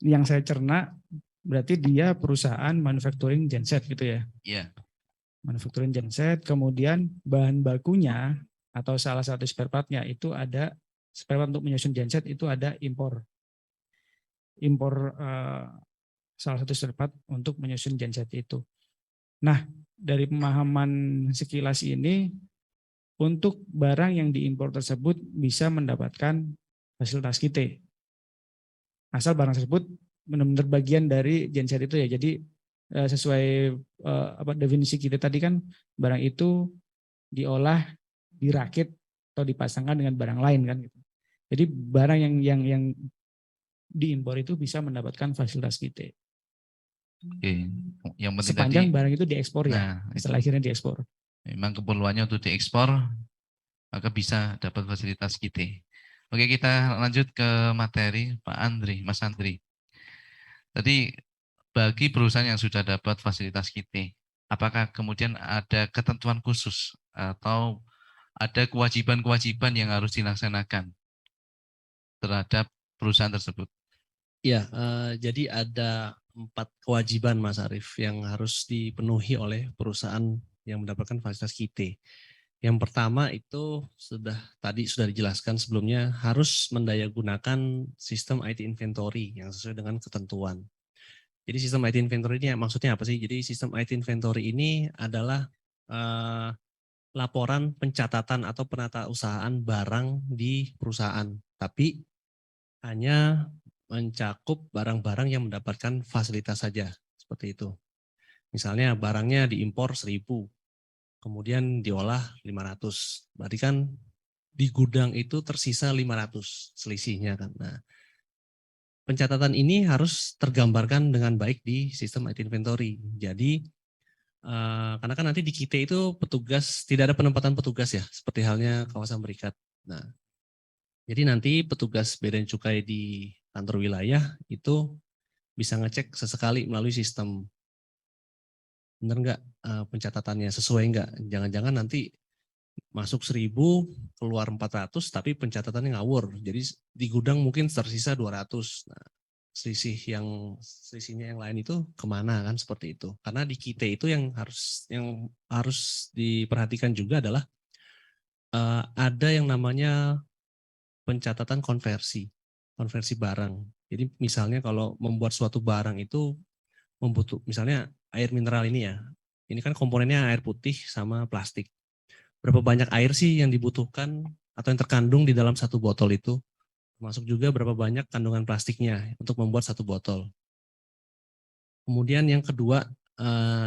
[SPEAKER 4] Yang saya cerna berarti dia perusahaan manufacturing genset gitu ya.
[SPEAKER 1] Iya.
[SPEAKER 4] Manufacturing genset, kemudian bahan bakunya atau salah satu spare part-nya itu ada spare part untuk menyusun genset itu ada impor. Impor salah satu spare part untuk menyusun genset itu. Nah, dari pemahaman sekilas ini untuk barang yang diimpor tersebut bisa mendapatkan fasilitas KIT. Asal barang tersebut benar-benar bagian dari genset itu ya. Jadi sesuai definisi kita tadi kan barang itu diolah, dirakit atau dipasangkan dengan barang lain kan gitu. Jadi barang yang diimpor itu bisa mendapatkan fasilitas KIT.
[SPEAKER 1] Oke. Yang penting
[SPEAKER 4] sepanjang
[SPEAKER 1] tadi,
[SPEAKER 4] barang itu diekspor ya. Setelah akhirnya diekspor.
[SPEAKER 1] Memang keperluannya untuk diekspor, maka bisa dapat fasilitas KIT. Oke, kita lanjut ke materi Pak Andri, Mas Andri. Tadi bagi perusahaan yang sudah dapat fasilitas KIT, apakah kemudian ada ketentuan khusus atau ada kewajiban-kewajiban yang harus dilaksanakan terhadap perusahaan tersebut?
[SPEAKER 3] Ya, jadi ada 4 kewajiban Mas Arief yang harus dipenuhi oleh perusahaan yang mendapatkan fasilitas KIT. Yang pertama itu tadi sudah dijelaskan sebelumnya, harus mendayagunakan sistem IT inventory yang sesuai dengan ketentuan. Jadi sistem IT inventory ini maksudnya apa sih? Jadi sistem IT inventory ini adalah laporan pencatatan atau penatausahaan barang di perusahaan, tapi hanya mencakup barang-barang yang mendapatkan fasilitas saja, seperti itu. Misalnya barangnya diimpor 1.000, kemudian diolah 500. Berarti kan di gudang itu tersisa 500 selisihnya kan. Nah, pencatatan ini harus tergambarkan dengan baik di sistem IT inventory. Jadi karena kan nanti di KIT itu petugas tidak ada penempatan petugas ya, seperti halnya kawasan berikat. Nah, jadi nanti petugas bea dan cukai di kantor wilayah itu bisa ngecek sesekali melalui sistem. Benar nggak pencatatannya, sesuai nggak? Jangan-jangan nanti masuk 1.000, keluar 400, tapi pencatatannya ngawur. Jadi di gudang mungkin tersisa 200. Nah, selisihnya yang lain itu kemana kan, seperti itu. Karena di KIT itu yang harus diperhatikan juga adalah ada yang namanya pencatatan konversi barang. Jadi misalnya kalau membuat suatu barang itu misalnya air mineral ini ya, ini kan komponennya air putih sama plastik. Berapa banyak air sih yang dibutuhkan atau yang terkandung di dalam satu botol itu? Termasuk juga berapa banyak kandungan plastiknya untuk membuat satu botol. Kemudian yang kedua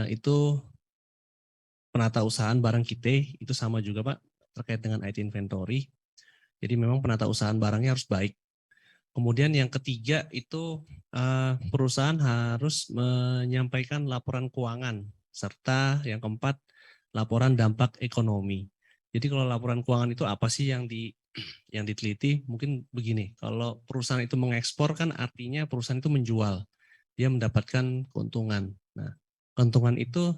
[SPEAKER 3] itu penatausahaan barang KIT, itu sama juga Pak, terkait dengan IT inventory. Jadi memang penatausahaan barangnya harus baik. Kemudian yang ketiga itu perusahaan harus menyampaikan laporan keuangan, serta yang keempat laporan dampak ekonomi. Jadi kalau laporan keuangan itu apa sih yang diteliti? Mungkin begini, kalau perusahaan itu mengekspor kan artinya perusahaan itu menjual, dia mendapatkan keuntungan. Nah, keuntungan itu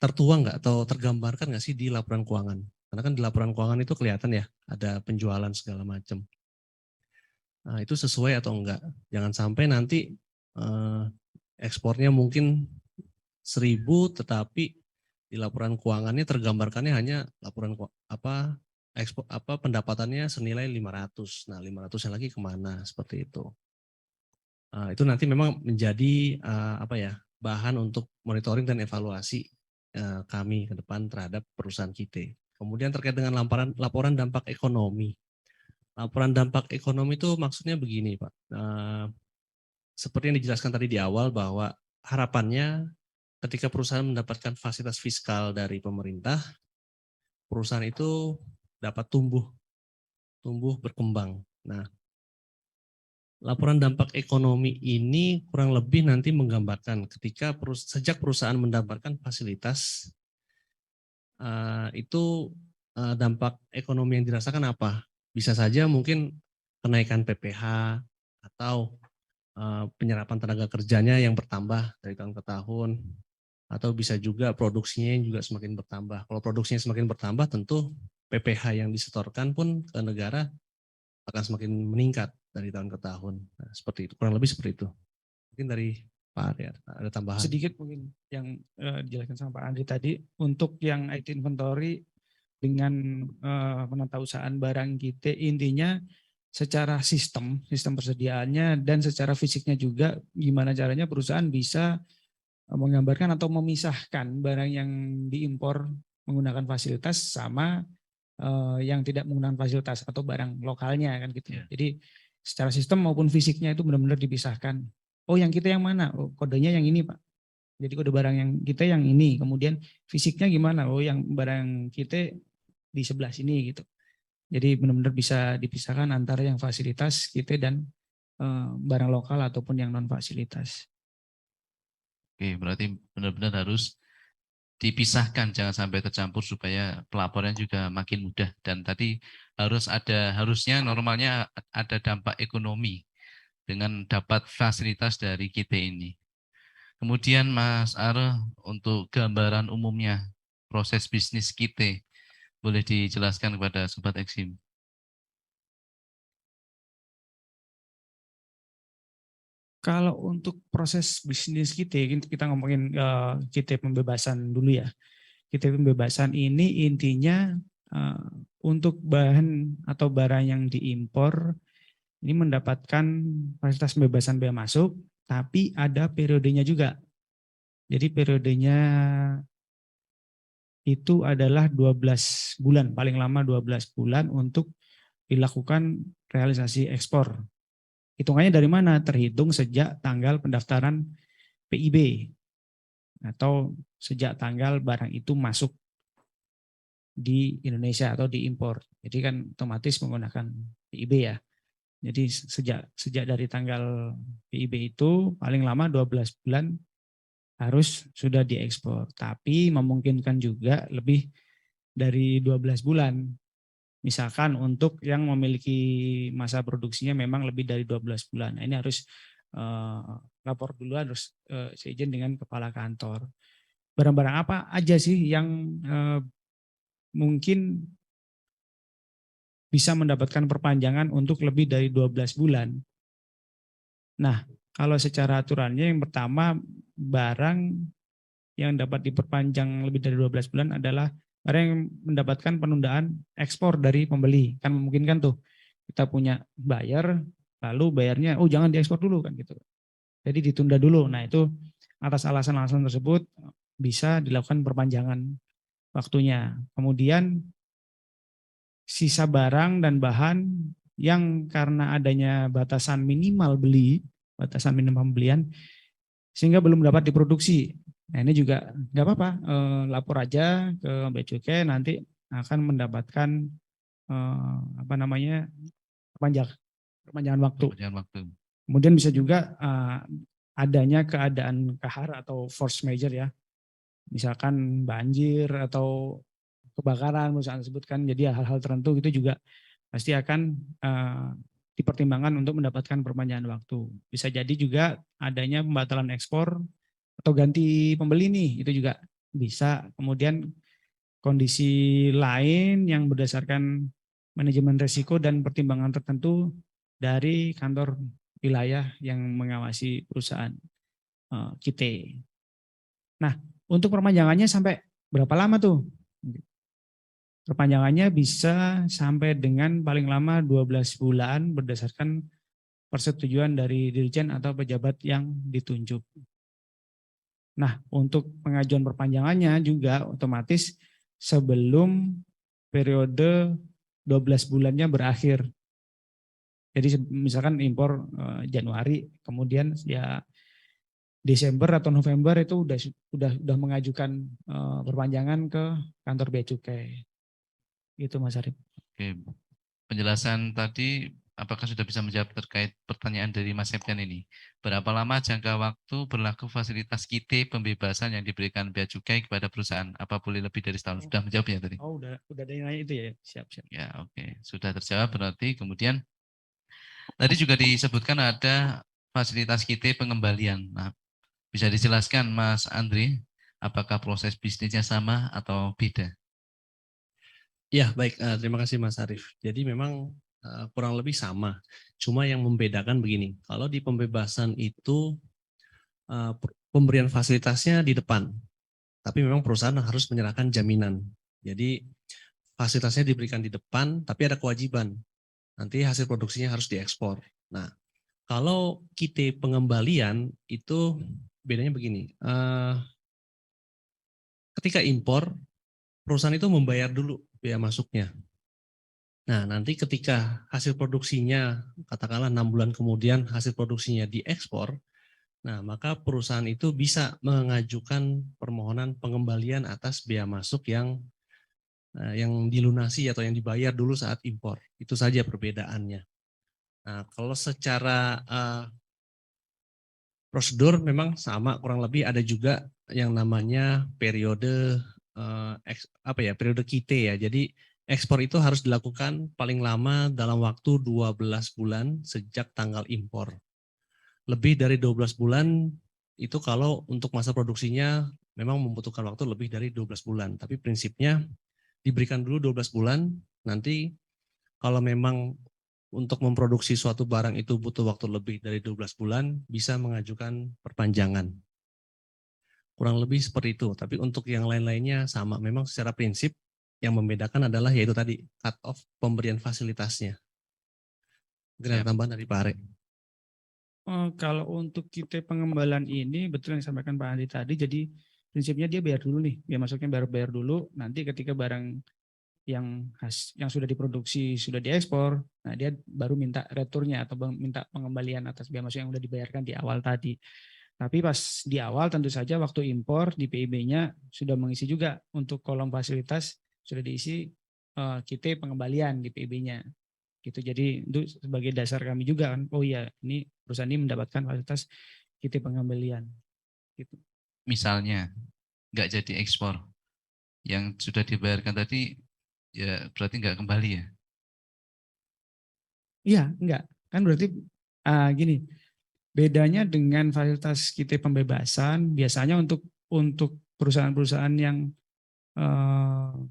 [SPEAKER 3] tertuang nggak atau tergambarkan nggak sih di laporan keuangan? Karena kan di laporan keuangan itu kelihatan ya, ada penjualan segala macam. Nah, itu sesuai atau enggak? Jangan sampai nanti ekspornya mungkin 1.000, tetapi di laporan keuangannya tergambarkannya hanya laporan pendapatannya senilai 500. Nah, 500-nya lagi kemana? Seperti itu. Itu nanti memang menjadi bahan untuk monitoring dan evaluasi kami ke depan terhadap perusahaan KIT. Kemudian terkait dengan laporan dampak ekonomi. Laporan dampak ekonomi itu maksudnya begini Pak. Seperti yang dijelaskan tadi di awal bahwa harapannya ketika perusahaan mendapatkan fasilitas fiskal dari pemerintah, perusahaan itu dapat tumbuh berkembang. Nah, laporan dampak ekonomi ini kurang lebih nanti menggambarkan ketika sejak perusahaan mendapatkan fasilitas, itu dampak ekonomi yang dirasakan apa? Bisa saja mungkin kenaikan PPH atau penyerapan tenaga kerjanya yang bertambah dari tahun ke tahun, atau bisa juga produksinya yang juga semakin bertambah. Kalau produksinya semakin bertambah, tentu PPH yang disetorkan pun ke negara akan semakin meningkat dari tahun ke tahun. Nah, seperti itu, kurang lebih seperti itu. Mungkin dari Pak Arya ada tambahan.
[SPEAKER 4] Sedikit mungkin yang dijelaskan sama Pak Andri tadi, untuk yang IT inventory dengan penatausahaan barang kita, intinya secara sistem persediaannya dan secara fisiknya juga gimana caranya perusahaan bisa menggambarkan atau memisahkan barang yang diimpor menggunakan fasilitas sama yang tidak menggunakan fasilitas atau barang lokalnya kan gitu.
[SPEAKER 1] Yeah.
[SPEAKER 4] Jadi secara sistem maupun fisiknya itu benar-benar dipisahkan. Oh yang kita yang mana? Oh kodenya yang ini Pak. Jadi kode barang yang kita yang ini. Kemudian fisiknya gimana? Oh yang barang kita di sebelah sini gitu. Jadi benar-benar bisa dipisahkan antara yang fasilitas kita dan barang lokal ataupun yang non fasilitas.
[SPEAKER 1] Oke, berarti benar-benar harus dipisahkan, jangan sampai tercampur supaya pelaporan juga makin mudah. Dan tadi harusnya normalnya ada dampak ekonomi dengan dapat fasilitas dari KIT ini. Kemudian Mas Are, untuk gambaran umumnya proses bisnis kita boleh dijelaskan kepada Sobat Eksim.
[SPEAKER 4] Kalau untuk proses bisnis kita ngomongin kita pembebasan dulu ya. Kita pembebasan ini intinya untuk bahan atau barang yang diimpor ini mendapatkan fasilitas pembebasan bea masuk, tapi ada periodenya juga. Jadi periodenya itu adalah 12 bulan, paling lama 12 bulan untuk dilakukan realisasi ekspor. Hitungannya dari mana? Terhitung sejak tanggal pendaftaran PIB atau sejak tanggal barang itu masuk di Indonesia atau diimpor. Jadi kan otomatis menggunakan PIB ya. Jadi sejak dari tanggal PIB itu paling lama 12 bulan harus sudah diekspor. Tapi memungkinkan juga lebih dari 12 bulan. Misalkan untuk yang memiliki masa produksinya memang lebih dari 12 bulan. Nah, ini harus lapor dulu, harus seizin dengan kepala kantor. Barang-barang apa aja sih yang mungkin bisa mendapatkan perpanjangan untuk lebih dari 12 bulan. Nah, kalau secara aturannya yang pertama barang yang dapat diperpanjang lebih dari 12 bulan adalah barang yang mendapatkan penundaan ekspor dari pembeli. Kan memungkinkan tuh kita punya buyer, lalu bayarnya jangan diekspor dulu kan gitu. Jadi ditunda dulu. Nah, itu atas alasan-alasan tersebut bisa dilakukan perpanjangan waktunya. Kemudian sisa barang dan bahan yang karena adanya batasan minimal pembelian sehingga belum dapat diproduksi. Nah, ini juga nggak apa-apa, lapor aja ke Bea Cukai, nanti akan mendapatkan perpanjangan waktu. Kemudian bisa juga adanya keadaan kahar atau force major ya, misalkan banjir atau kebakaran misalnya disebutkan, jadi hal-hal tertentu itu juga pasti akan dipertimbangkan untuk mendapatkan perpanjangan waktu. Bisa jadi juga adanya pembatalan ekspor atau ganti pembeli nih, itu juga bisa. Kemudian kondisi lain yang berdasarkan manajemen risiko dan pertimbangan tertentu dari kantor wilayah yang mengawasi perusahaan kita. Nah, untuk perpanjangannya sampai berapa lama tuh? Perpanjangannya bisa sampai dengan paling lama 12 bulan berdasarkan persetujuan dari dirjen atau pejabat yang ditunjuk. Nah, untuk pengajuan perpanjangannya juga otomatis sebelum periode 12 bulannya berakhir. Jadi misalkan impor Januari, kemudian ya Desember atau November itu udah mengajukan perpanjangan ke kantor Bea Cukai. Itu Mas Arif.
[SPEAKER 1] Oke, penjelasan tadi apakah sudah bisa menjawab terkait pertanyaan dari Mas Septian ini? Berapa lama jangka waktu berlaku fasilitas KIT pembebasan yang diberikan Bea Cukai kepada perusahaan? Apa boleh lebih dari setahun? Sudah menjawabnya tadi?
[SPEAKER 4] Oh, udah ada yang nanya itu ya. Siap.
[SPEAKER 1] Ya, oke. Sudah terjawab berarti. Kemudian tadi juga disebutkan ada fasilitas KIT pengembalian. Nah, bisa dijelaskan Mas Andri, apakah proses bisnisnya sama atau beda?
[SPEAKER 3] Ya, baik. Terima kasih Mas Arief. Jadi memang kurang lebih sama. Cuma yang membedakan begini, kalau di pembebasan itu pemberian fasilitasnya di depan, tapi memang perusahaan harus menyerahkan jaminan. Jadi fasilitasnya diberikan di depan, tapi ada kewajiban. Nanti hasil produksinya harus diekspor. Nah, kalau kita pengembalian itu bedanya begini. Ketika impor, perusahaan itu membayar dulu bea masuknya. Nah, nanti ketika hasil produksinya, katakanlah 6 bulan kemudian hasil produksinya diekspor, nah maka perusahaan itu bisa mengajukan permohonan pengembalian atas bea masuk yang dilunasi atau yang dibayar dulu saat impor. Itu saja perbedaannya. Nah, kalau secara prosedur memang sama, kurang lebih ada juga yang namanya periode periode KIT ya. Jadi ekspor itu harus dilakukan paling lama dalam waktu 12 bulan sejak tanggal impor. Lebih dari 12 bulan itu kalau untuk masa produksinya memang membutuhkan waktu lebih dari 12 bulan. Tapi prinsipnya diberikan dulu 12 bulan, nanti kalau memang untuk memproduksi suatu barang itu butuh waktu lebih dari 12 bulan, bisa mengajukan perpanjangan. Kurang lebih seperti itu, tapi untuk yang lain-lainnya sama. Memang secara prinsip yang membedakan adalah yaitu tadi, cut off pemberian fasilitasnya. Mungkin ada tambahan dari Pak Are.
[SPEAKER 4] Kalau untuk kita pengembalian ini, betul yang disampaikan Pak Andi tadi, jadi prinsipnya dia bayar dulu nih, dia masuknya bayar dulu, nanti ketika barang yang sudah diproduksi, sudah diekspor, nah dia baru minta returnya atau minta pengembalian atas biaya masuk yang sudah dibayarkan di awal tadi. Tapi pas di awal tentu saja waktu impor di PIB-nya sudah mengisi juga untuk kolom fasilitas, sudah diisi kita pengembalian di PIB-nya. Gitu. Jadi itu sebagai dasar kami juga kan, oh iya ini perusahaan ini mendapatkan fasilitas kita pengembalian. Gitu.
[SPEAKER 1] Misalnya nggak jadi ekspor, yang sudah dibayarkan tadi ya berarti nggak kembali ya?
[SPEAKER 4] Iya, enggak. Kan berarti gini, bedanya dengan fasilitas kita pembebasan, biasanya untuk perusahaan-perusahaan yang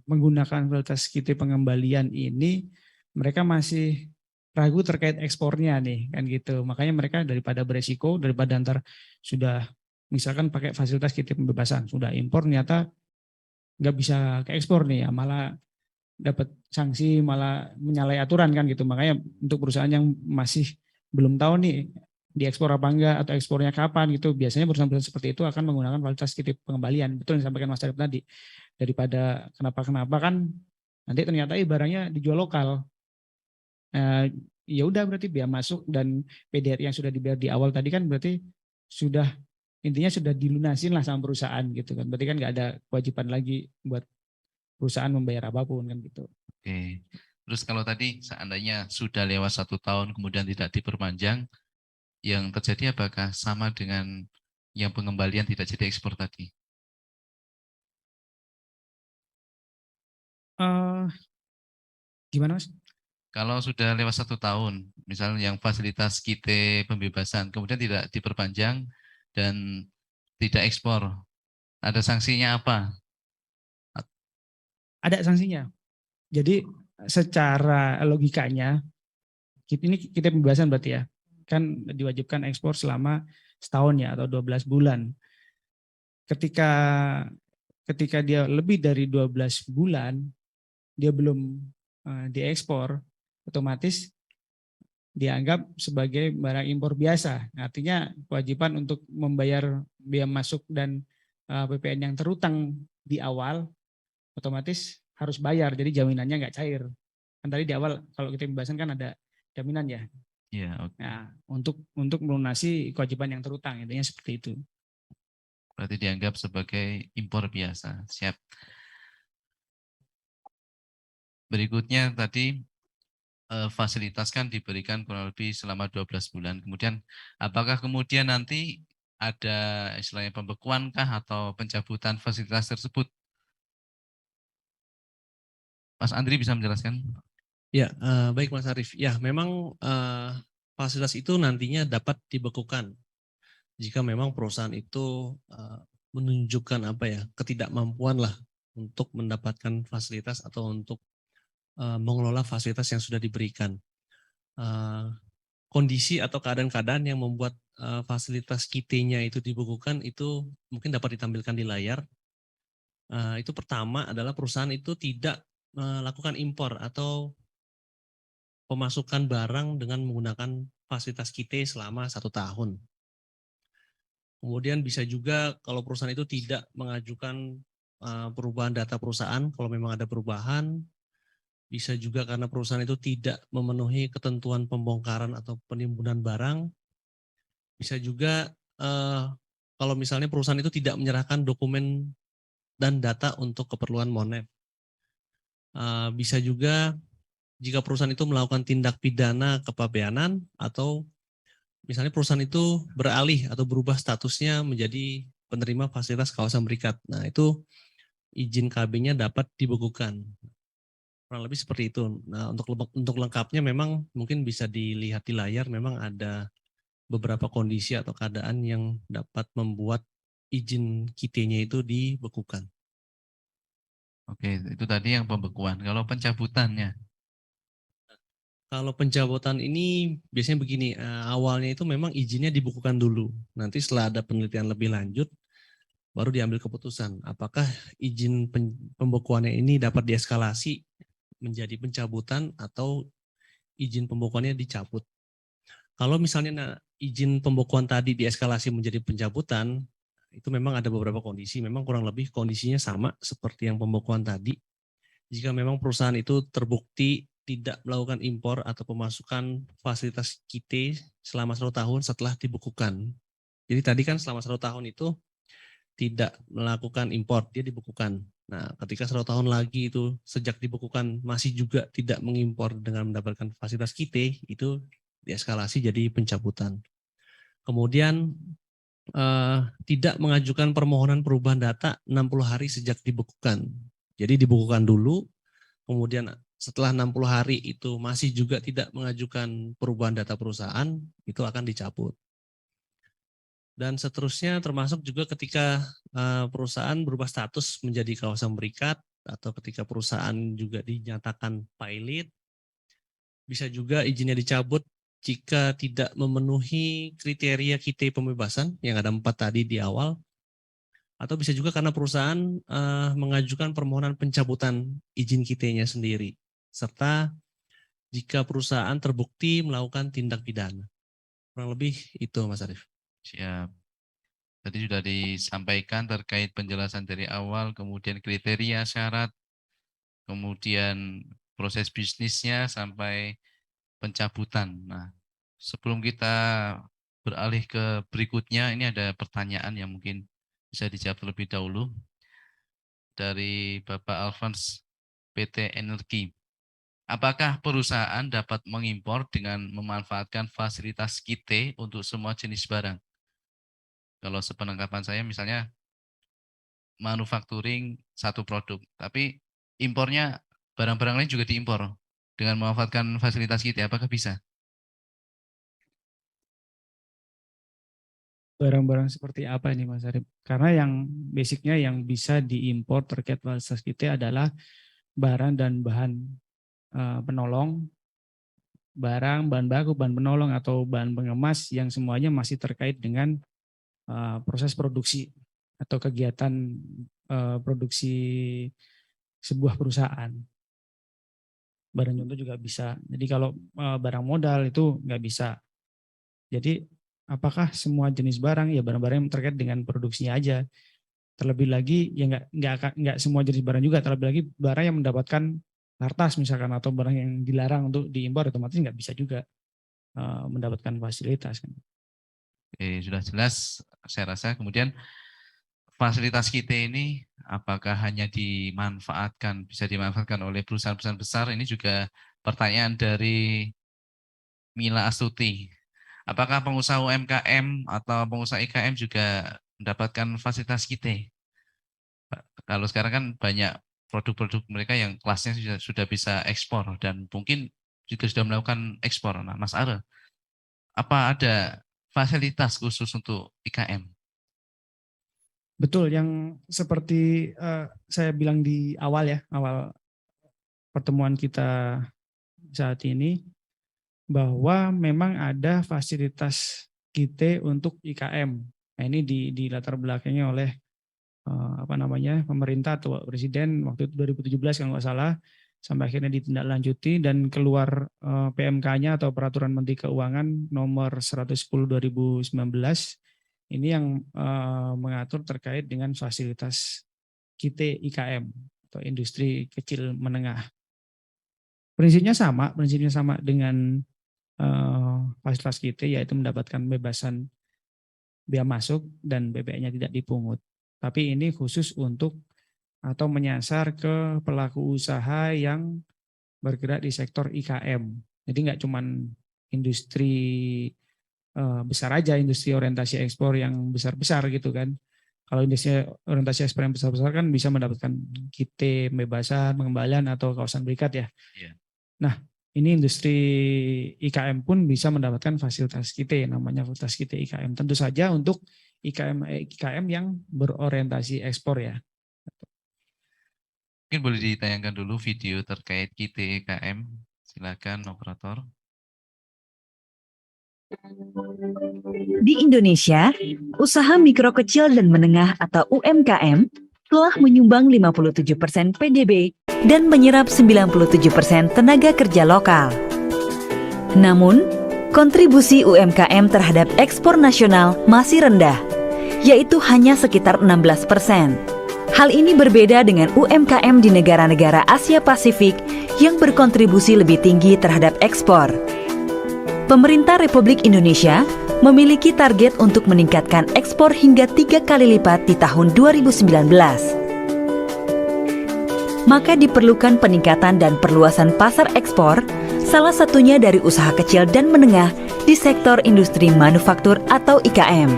[SPEAKER 4] menggunakan fasilitas kita pengembalian ini, mereka masih ragu terkait ekspornya nih, kan gitu. Makanya mereka daripada beresiko, daripada antar sudah misalkan pakai fasilitas kita pembebasan, sudah impor ternyata nggak bisa ke ekspor nih, ya malah dapat sanksi, malah menyalahi aturan kan gitu. Makanya untuk perusahaan yang masih belum tahu nih diekspor apa enggak atau ekspornya kapan gitu, biasanya perusahaan-perusahaan seperti itu akan menggunakan fasilitas titip pengembalian. Betul yang disampaikan Mas Arif tadi. Daripada kenapa-kenapa kan nanti ternyata barangnya dijual lokal. Ya udah berarti biaya masuk dan PDRI yang sudah dibayar di awal tadi kan berarti sudah intinya sudah dilunasin lah sama perusahaan gitu kan. Berarti kan nggak ada kewajiban lagi buat perusahaan membayar apapun kan gitu.
[SPEAKER 1] Oke. Terus kalau tadi seandainya sudah lewat 1 tahun kemudian tidak diperpanjang, yang terjadi apakah sama dengan yang pengembalian tidak jadi ekspor tadi?
[SPEAKER 4] Gimana Mas?
[SPEAKER 1] Kalau sudah lewat 1 tahun, misalnya yang fasilitas kita pembebasan, kemudian tidak diperpanjang dan tidak ekspor, ada sanksinya apa?
[SPEAKER 4] Ada sanksinya. Jadi secara logikanya, ini kita pembebasan berarti ya, kan diwajibkan ekspor selama setahun ya atau 12 bulan. Ketika dia lebih dari 12 bulan, dia belum diekspor, otomatis dianggap sebagai barang impor biasa. Artinya kewajiban untuk membayar biaya masuk dan PPN yang terutang di awal otomatis harus bayar. Jadi jaminannya nggak cair. Kan tadi di awal kalau kita pembahasan kan ada jaminan ya.
[SPEAKER 1] Ya, oke.
[SPEAKER 4] Nah, untuk melunasi kewajiban yang terutang, intinya seperti itu.
[SPEAKER 1] Berarti dianggap sebagai impor biasa. Siap. Berikutnya tadi fasilitas kan diberikan kurang lebih selama 12 bulan. Kemudian apakah kemudian nanti ada istilahnya pembekuan kah atau pencabutan fasilitas tersebut? Mas Andri bisa menjelaskan?
[SPEAKER 3] Ya, baik Mas Arief. Ya, memang fasilitas itu nantinya dapat dibekukan jika memang perusahaan itu menunjukkan ketidakmampuan lah untuk mendapatkan fasilitas atau untuk mengelola fasilitas yang sudah diberikan. Kondisi atau keadaan-keadaan yang membuat fasilitas KIT-nya itu dibekukan itu mungkin dapat ditampilkan di layar. Itu pertama adalah perusahaan itu tidak melakukan impor atau pemasukan barang dengan menggunakan fasilitas KIT selama 1 tahun. Kemudian bisa juga kalau perusahaan itu tidak mengajukan perubahan data perusahaan, kalau memang ada perubahan, bisa juga karena perusahaan itu tidak memenuhi ketentuan pembongkaran atau penimbunan barang. Bisa juga kalau misalnya perusahaan itu tidak menyerahkan dokumen dan data untuk keperluan monet. Bisa juga jika perusahaan itu melakukan tindak pidana kepabeanan atau misalnya perusahaan itu beralih atau berubah statusnya menjadi penerima fasilitas kawasan berikat. Nah itu izin KB-nya dapat dibekukan. Kurang lebih seperti itu. Nah, untuk lengkapnya memang mungkin bisa dilihat di layar, memang ada beberapa kondisi atau keadaan yang dapat membuat izin KIT-nya itu dibekukan.
[SPEAKER 1] Oke, itu tadi yang pembekuan. Kalau pencabutannya,
[SPEAKER 3] Kalau pencabutan ini biasanya begini, awalnya itu memang izinnya dibekukan dulu. Nanti setelah ada penelitian lebih lanjut, baru diambil keputusan apakah izin pembekuannya ini dapat dieskalasi menjadi pencabutan atau izin pembekuannya dicabut. Kalau misalnya izin pembekuan tadi dieskalasi menjadi pencabutan, itu memang ada beberapa kondisi, memang kurang lebih kondisinya sama seperti yang pembekuan tadi. Jika memang perusahaan itu terbukti tidak melakukan impor atau pemasukan fasilitas KIT selama 1 tahun setelah dibekukan. Jadi tadi kan selama 1 tahun itu tidak melakukan impor, dia dibekukan. Nah, ketika 1 tahun lagi itu sejak dibekukan masih juga tidak mengimpor dengan mendapatkan fasilitas KIT, itu dieskalasi jadi pencabutan. Kemudian tidak mengajukan permohonan perubahan data 60 hari sejak dibekukan. Jadi dibekukan dulu, kemudian setelah 60 hari itu masih juga tidak mengajukan perubahan data perusahaan, itu akan dicabut. Dan seterusnya termasuk juga ketika perusahaan berubah status menjadi kawasan berikat atau ketika perusahaan juga dinyatakan pilot, bisa juga izinnya dicabut jika tidak memenuhi kriteria KIT pembebasan yang ada 4 tadi di awal, atau bisa juga karena perusahaan mengajukan permohonan pencabutan izin KIT-nya sendiri, serta jika perusahaan terbukti melakukan tindak pidana. Kurang lebih itu, Mas Arief.
[SPEAKER 1] siap. Tadi sudah disampaikan terkait penjelasan dari awal, kemudian kriteria, syarat, kemudian proses bisnisnya sampai pencabutan. Nah, sebelum kita beralih ke berikutnya, ini ada pertanyaan yang mungkin bisa dijawab terlebih dahulu dari Bapak Alphonse, PT Energi. Apakah perusahaan dapat mengimpor dengan memanfaatkan fasilitas KIT untuk semua jenis barang? Kalau sepenangkapan saya misalnya manufacturing satu produk, tapi impornya barang-barang lain juga diimpor dengan memanfaatkan fasilitas KIT, apakah bisa?
[SPEAKER 4] Barang-barang seperti apa ini Mas Arif? Karena yang basicnya yang bisa diimpor terkait fasilitas kita adalah barang dan bahan penolong, barang, bahan baku, bahan penolong atau bahan pengemas yang semuanya masih terkait dengan proses produksi atau kegiatan produksi sebuah perusahaan. Barang contoh juga bisa. Jadi kalau barang modal itu nggak bisa. Jadi apakah semua jenis barang? Ya barang-barang yang terkait dengan produksinya aja. Terlebih lagi ya nggak semua jenis barang juga. Terlebih lagi barang yang mendapatkan lartas misalkan atau barang yang dilarang untuk diimpor otomatis nggak bisa juga mendapatkan fasilitas kan.
[SPEAKER 1] Oke, sudah jelas saya rasa. Kemudian fasilitas KIT ini apakah hanya bisa dimanfaatkan oleh perusahaan-perusahaan besar? Ini juga pertanyaan dari Mila Astuti. Apakah pengusaha UMKM atau pengusaha IKM juga mendapatkan fasilitas KIT? Kalau sekarang kan banyak produk-produk mereka yang kelasnya sudah bisa ekspor dan mungkin juga sudah melakukan ekspor. Nah, Mas Ara, apa ada fasilitas khusus untuk IKM?
[SPEAKER 4] Betul, yang seperti saya bilang di awal pertemuan kita saat ini, bahwa memang ada fasilitas KIT untuk IKM. Nah, ini di latar belakangnya oleh pemerintah atau presiden waktu itu 2017 kalau nggak salah, sampai akhirnya ditindaklanjuti dan keluar PMK-nya atau Peraturan Menteri Keuangan nomor 110 2019. Ini yang mengatur terkait dengan fasilitas KIT IKM atau industri kecil menengah. Prinsipnya sama dengan fasilitas KIT, yaitu mendapatkan bebasan biaya masuk dan BPN-nya tidak dipungut. Tapi ini khusus untuk atau menyasar ke pelaku usaha yang bergerak di sektor IKM. Jadi nggak cuma industri besar aja, industri orientasi ekspor yang besar-besar gitu kan. Kalau industri orientasi ekspor yang besar-besar kan bisa mendapatkan KIT, pembebasan, pengembalian atau kawasan berikat ya.
[SPEAKER 1] Yeah.
[SPEAKER 4] Nah, ini industri IKM pun bisa mendapatkan fasilitas KITE, namanya fasilitas KITE IKM. Tentu saja untuk IKM yang berorientasi ekspor ya.
[SPEAKER 1] Mungkin boleh ditayangkan dulu video terkait KITE IKM. Silakan operator.
[SPEAKER 6] Di Indonesia, usaha mikro kecil dan menengah atau UMKM telah menyumbang 57% PDB dan menyerap 97% tenaga kerja lokal. Namun, kontribusi UMKM terhadap ekspor nasional masih rendah, yaitu hanya sekitar 16%. Hal ini berbeda dengan UMKM di negara-negara Asia Pasifik yang berkontribusi lebih tinggi terhadap ekspor. Pemerintah Republik Indonesia memiliki target untuk meningkatkan ekspor hingga 3 kali lipat di tahun 2019. Maka diperlukan peningkatan dan perluasan pasar ekspor, salah satunya dari usaha kecil dan menengah di sektor industri manufaktur atau IKM.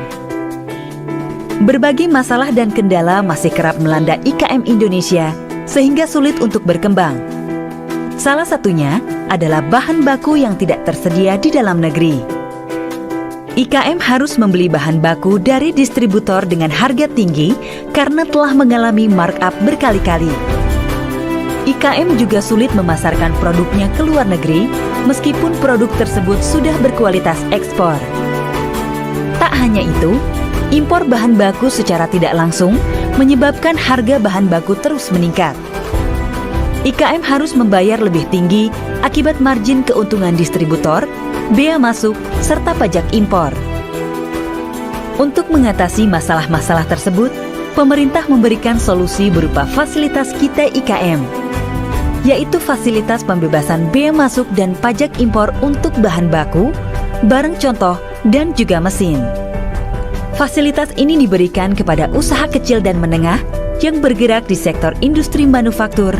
[SPEAKER 6] Berbagai masalah dan kendala masih kerap melanda IKM Indonesia sehingga sulit untuk berkembang. Salah satunya adalah bahan baku yang tidak tersedia di dalam negeri. IKM harus membeli bahan baku dari distributor dengan harga tinggi karena telah mengalami markup berkali-kali. IKM juga sulit memasarkan produknya ke luar negeri meskipun produk tersebut sudah berkualitas ekspor. Tak hanya itu, impor bahan baku secara tidak langsung menyebabkan harga bahan baku terus meningkat. IKM harus membayar lebih tinggi akibat margin keuntungan distributor, bea masuk, serta pajak impor. Untuk mengatasi masalah-masalah tersebut, pemerintah memberikan solusi berupa fasilitas KITE IKM, yaitu fasilitas pembebasan bea masuk dan pajak impor untuk bahan baku, barang contoh, dan juga mesin. Fasilitas ini diberikan kepada usaha kecil dan menengah yang bergerak di sektor industri manufaktur,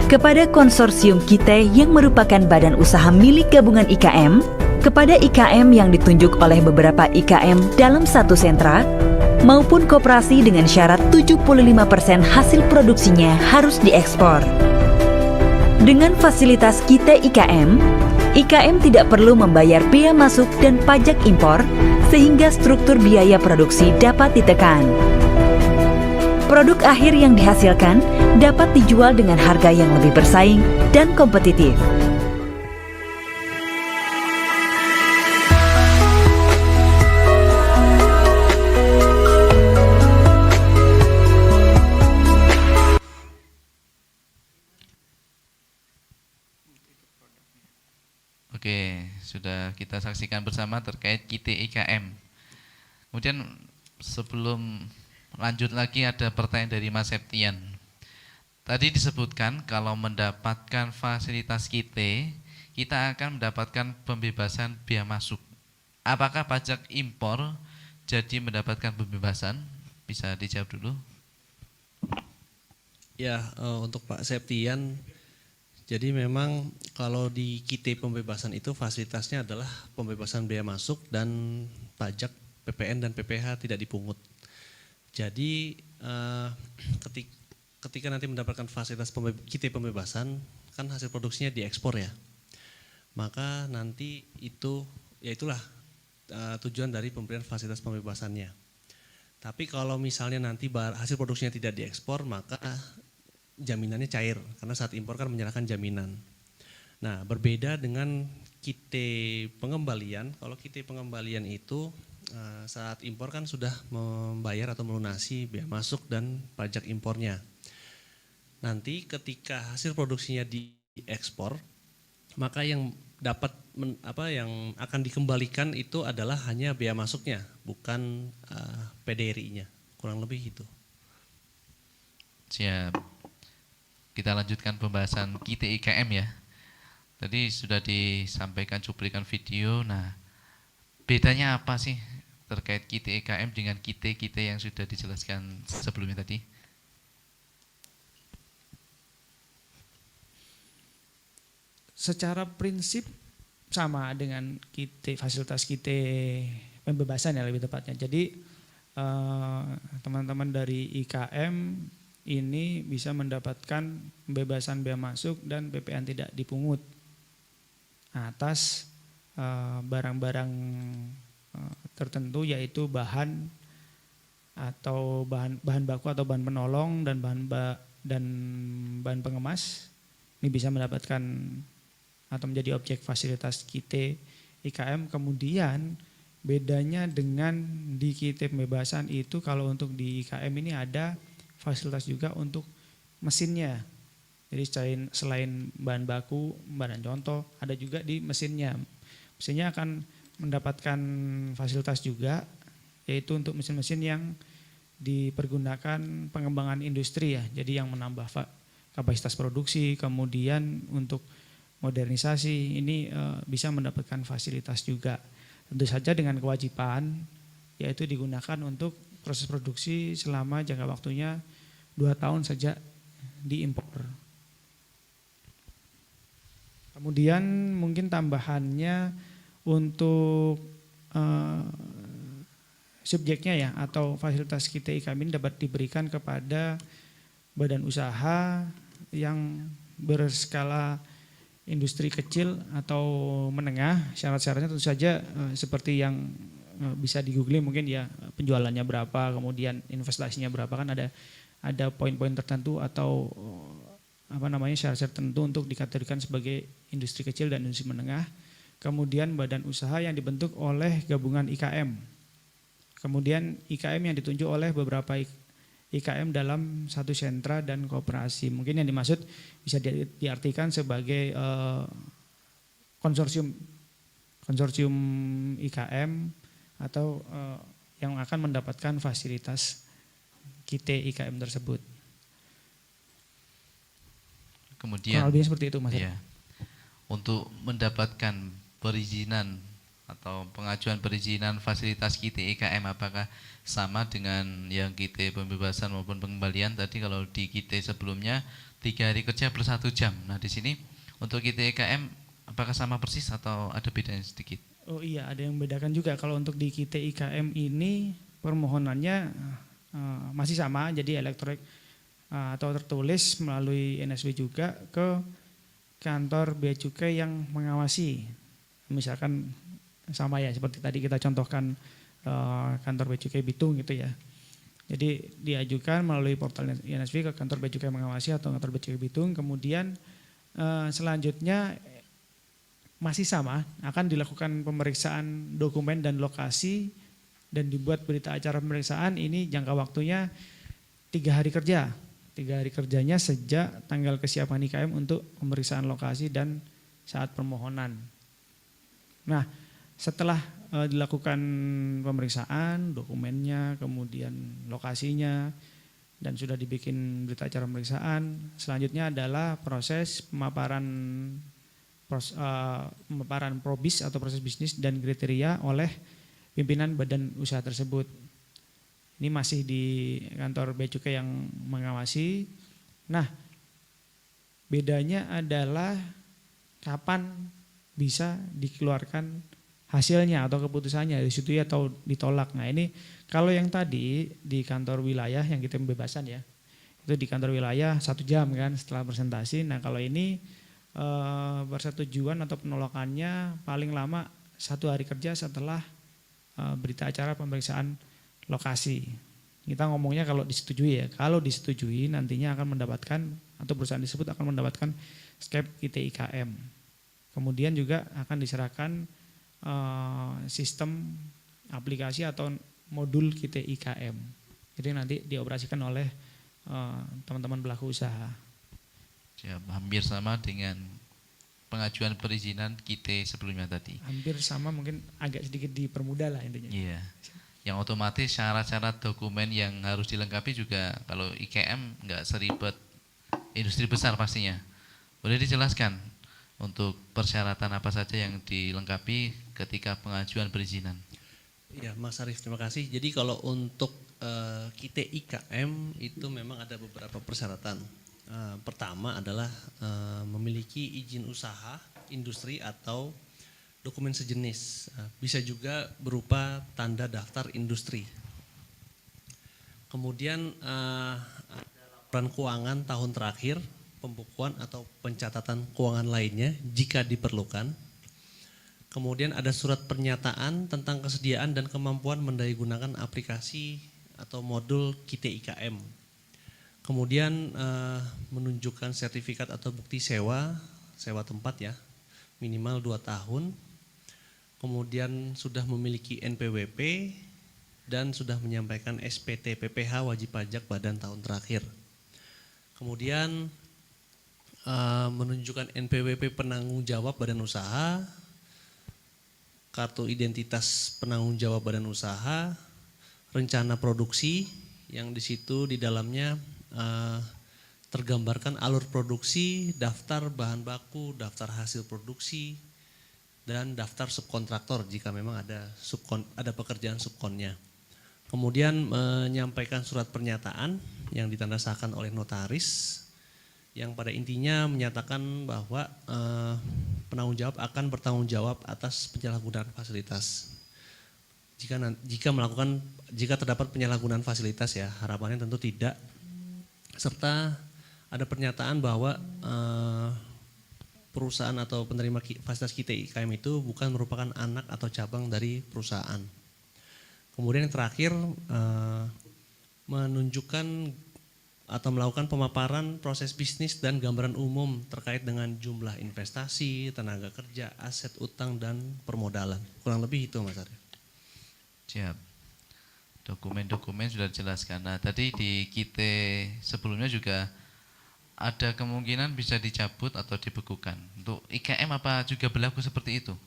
[SPEAKER 6] kepada konsorsium KITE yang merupakan badan usaha milik gabungan IKM, kepada IKM yang ditunjuk oleh beberapa IKM dalam satu sentra, maupun koperasi dengan syarat 75% hasil produksinya harus diekspor. Dengan fasilitas KITE IKM, IKM tidak perlu membayar bea masuk dan pajak impor, sehingga struktur biaya produksi dapat ditekan. Produk akhir yang dihasilkan dapat dijual dengan harga yang lebih bersaing dan kompetitif.
[SPEAKER 1] Oke, sudah kita saksikan bersama terkait KITE IKM. Kemudian sebelum lanjut lagi ada pertanyaan dari Mas Septian. Tadi disebutkan kalau mendapatkan fasilitas KITE, kita akan mendapatkan pembebasan bea masuk. Apakah pajak impor jadi mendapatkan pembebasan? Bisa dijawab dulu.
[SPEAKER 3] Ya, untuk Pak Septian, jadi memang kalau di KITE pembebasan itu fasilitasnya adalah pembebasan bea masuk dan pajak PPN dan PPH tidak dipungut. Jadi ketika nanti mendapatkan fasilitas KITE pembebasan, kan hasil produksinya diekspor ya. Maka nanti itulah tujuan dari pemberian fasilitas pembebasannya. Tapi kalau misalnya nanti hasil produksinya tidak diekspor, maka jaminannya cair, karena saat impor kan menyerahkan jaminan. Nah, berbeda dengan KITE pengembalian, kalau KITE pengembalian itu saat impor kan sudah membayar atau melunasi bea masuk dan pajak impornya. Nanti ketika hasil produksinya diekspor, maka yang yang akan dikembalikan itu adalah hanya bea masuknya, bukan PDRI-nya. Kurang lebih itu.
[SPEAKER 1] Siap. Kita lanjutkan pembahasan KITE IKM ya. Tadi sudah disampaikan cuplikan video. Nah, bedanya apa sih terkait KITE IKM dengan KITE yang sudah dijelaskan sebelumnya tadi?
[SPEAKER 4] Secara prinsip sama dengan KITE, fasilitas KITE pembebasan ya lebih tepatnya. Jadi teman-teman dari IKM ini bisa mendapatkan pembebasan bea masuk dan PPN tidak dipungut. atas barang-barang tertentu, yaitu bahan atau bahan baku atau bahan penolong dan bahan pengemas. Ini bisa mendapatkan atau menjadi objek fasilitas KIT IKM. Kemudian bedanya dengan di KIT pembebasan itu, kalau untuk di IKM ini ada fasilitas juga untuk mesinnya. Jadi selain bahan baku, bahan contoh, ada juga di mesinnya. Mesinnya akan mendapatkan fasilitas juga, yaitu untuk mesin-mesin yang dipergunakan pengembangan industri ya. Jadi yang menambah kapasitas produksi, kemudian untuk modernisasi ini bisa mendapatkan fasilitas juga. Tentu saja dengan kewajiban, yaitu digunakan untuk proses produksi selama jangka waktunya 2 tahun saja diimpor. Kemudian mungkin tambahannya untuk subjeknya ya, atau fasilitas KIT IKM ini dapat diberikan kepada badan usaha yang berskala industri kecil atau menengah. Syarat-syaratnya tentu saja seperti yang bisa di googling mungkin ya, penjualannya berapa, kemudian investasinya berapa, kan ada poin-poin tertentu atau syarat-syarat tertentu untuk dikategorikan sebagai industri kecil dan industri menengah. Kemudian badan usaha yang dibentuk oleh gabungan IKM. Kemudian IKM yang ditunjuk oleh beberapa IKM dalam satu sentra dan koperasi. Mungkin yang dimaksud bisa diartikan sebagai konsorsium IKM atau yang akan mendapatkan fasilitas KIT IKM tersebut.
[SPEAKER 1] Kemudian
[SPEAKER 4] kurang lebih seperti itu, Mas.
[SPEAKER 1] Iya, untuk mendapatkan perizinan atau pengajuan perizinan fasilitas KIT IKM, apakah sama dengan yang KIT pembebasan maupun pengembalian? Tadi kalau di KIT sebelumnya 3 hari kerja per 1 jam. Nah di sini untuk KIT IKM apakah sama persis atau ada bedanya sedikit?
[SPEAKER 4] Oh iya, ada yang membedakan juga. Kalau untuk di KIT IKM ini permohonannya masih sama, jadi elektronik atau tertulis melalui NSW juga ke kantor Bea Cukai yang mengawasi. Misalkan sama ya, seperti tadi kita contohkan kantor Bea Cukai Bitung gitu ya. Jadi diajukan melalui portal NSW ke kantor Bea Cukai mengawasi atau kantor Bea Cukai Bitung. Kemudian selanjutnya masih sama, akan dilakukan pemeriksaan dokumen dan lokasi dan dibuat berita acara pemeriksaan. Ini jangka waktunya 3 hari kerja. 3 hari kerjanya sejak tanggal kesiapan IKM untuk pemeriksaan lokasi dan saat permohonan. Nah, setelah dilakukan pemeriksaan, dokumennya, kemudian lokasinya, dan sudah dibikin berita acara pemeriksaan, selanjutnya adalah proses pemaparan probis atau proses bisnis dan kriteria oleh pimpinan badan usaha tersebut. Ini masih di kantor Bea Cukai yang mengawasi. Nah, bedanya adalah kapan bisa dikeluarkan hasilnya atau keputusannya, disetujui atau ditolak. Nah ini kalau yang tadi di kantor wilayah yang kita pembebasan ya, itu di kantor wilayah 1 jam kan setelah presentasi. Nah kalau ini persetujuan atau penolakannya paling lama 1 hari kerja setelah berita acara pemeriksaan lokasi. Kita ngomongnya kalau disetujui ya. Kalau disetujui nantinya akan mendapatkan atau perusahaan tersebut akan mendapatkan skep KIT IKM. Kemudian juga akan diserahkan sistem aplikasi atau modul KIT IKM. Jadi nanti dioperasikan oleh teman-teman pelaku usaha.
[SPEAKER 1] Ya, hampir sama dengan pengajuan perizinan KIT sebelumnya tadi.
[SPEAKER 4] Hampir sama, mungkin agak sedikit dipermudah lah intinya.
[SPEAKER 1] Iya. Yang otomatis syarat-syarat dokumen yang harus dilengkapi juga kalau IKM nggak seribet industri besar pastinya. Boleh dijelaskan untuk persyaratan apa saja yang dilengkapi ketika pengajuan perizinan?
[SPEAKER 3] Ya, Mas Arief, terima kasih. Jadi kalau untuk KIT IKM itu memang ada beberapa persyaratan. Pertama adalah memiliki izin usaha industri atau dokumen sejenis. Bisa juga berupa tanda daftar industri. Kemudian ada laporan keuangan tahun terakhir, pembukuan atau pencatatan keuangan lainnya jika diperlukan. Kemudian ada surat pernyataan tentang kesediaan dan kemampuan mendayagunakan aplikasi atau modul KITE IKM. Kemudian menunjukkan sertifikat atau bukti sewa tempat ya, minimal 2 tahun. Kemudian sudah memiliki NPWP dan sudah menyampaikan SPT PPH wajib pajak badan tahun terakhir. Kemudian menunjukkan NPWP penanggung jawab badan usaha, kartu identitas penanggung jawab badan usaha, rencana produksi yang di situ di dalamnya tergambarkan alur produksi, daftar bahan baku, daftar hasil produksi, dan daftar subkontraktor jika memang ada pekerjaan subkonnya. Kemudian menyampaikan surat pernyataan yang ditandasakan oleh notaris yang pada intinya menyatakan bahwa penanggung jawab akan bertanggung jawab atas penyalahgunaan fasilitas. Jika terdapat penyalahgunaan fasilitas ya, harapannya tentu tidak. Serta ada pernyataan bahwa perusahaan atau penerima fasilitas KITE IKM itu bukan merupakan anak atau cabang dari perusahaan. Kemudian yang terakhir menunjukkan atau melakukan pemaparan proses bisnis dan gambaran umum terkait dengan jumlah investasi, tenaga kerja, aset utang, dan permodalan. Kurang lebih itu Mas Arif.
[SPEAKER 1] Siap. Dokumen-dokumen sudah dijelaskan. Nah, tadi di KITE sebelumnya juga ada kemungkinan bisa dicabut atau dibekukan. Untuk IKM apa juga berlaku seperti itu?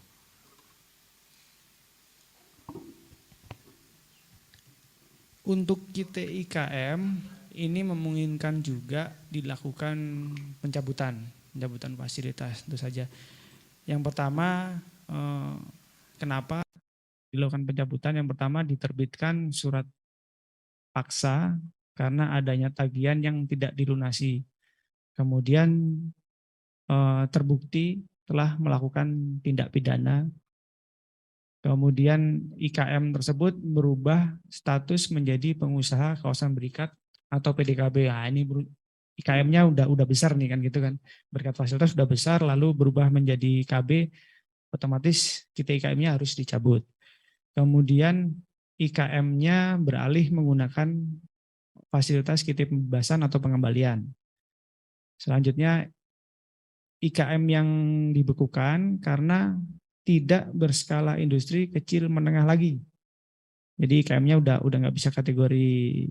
[SPEAKER 4] Untuk KITE IKM ini memungkinkan juga dilakukan pencabutan fasilitas tentu saja. Yang pertama, kenapa dilakukan pencabutan? Yang pertama diterbitkan surat paksa karena adanya tagihan yang tidak dilunasi. Kemudian terbukti telah melakukan tindak pidana. Kemudian IKM tersebut berubah status menjadi pengusaha kawasan berikat atau PDKB. Nah, ini IKM-nya udah besar nih kan gitu kan. Berikat fasilitas sudah besar lalu berubah menjadi KB, otomatis KITE IKM-nya harus dicabut. Kemudian IKM-nya beralih menggunakan fasilitas KITE pembebasan atau pengembalian. Selanjutnya IKM yang dibekukan karena tidak berskala industri kecil menengah lagi. Jadi IKM-nya udah nggak bisa kategori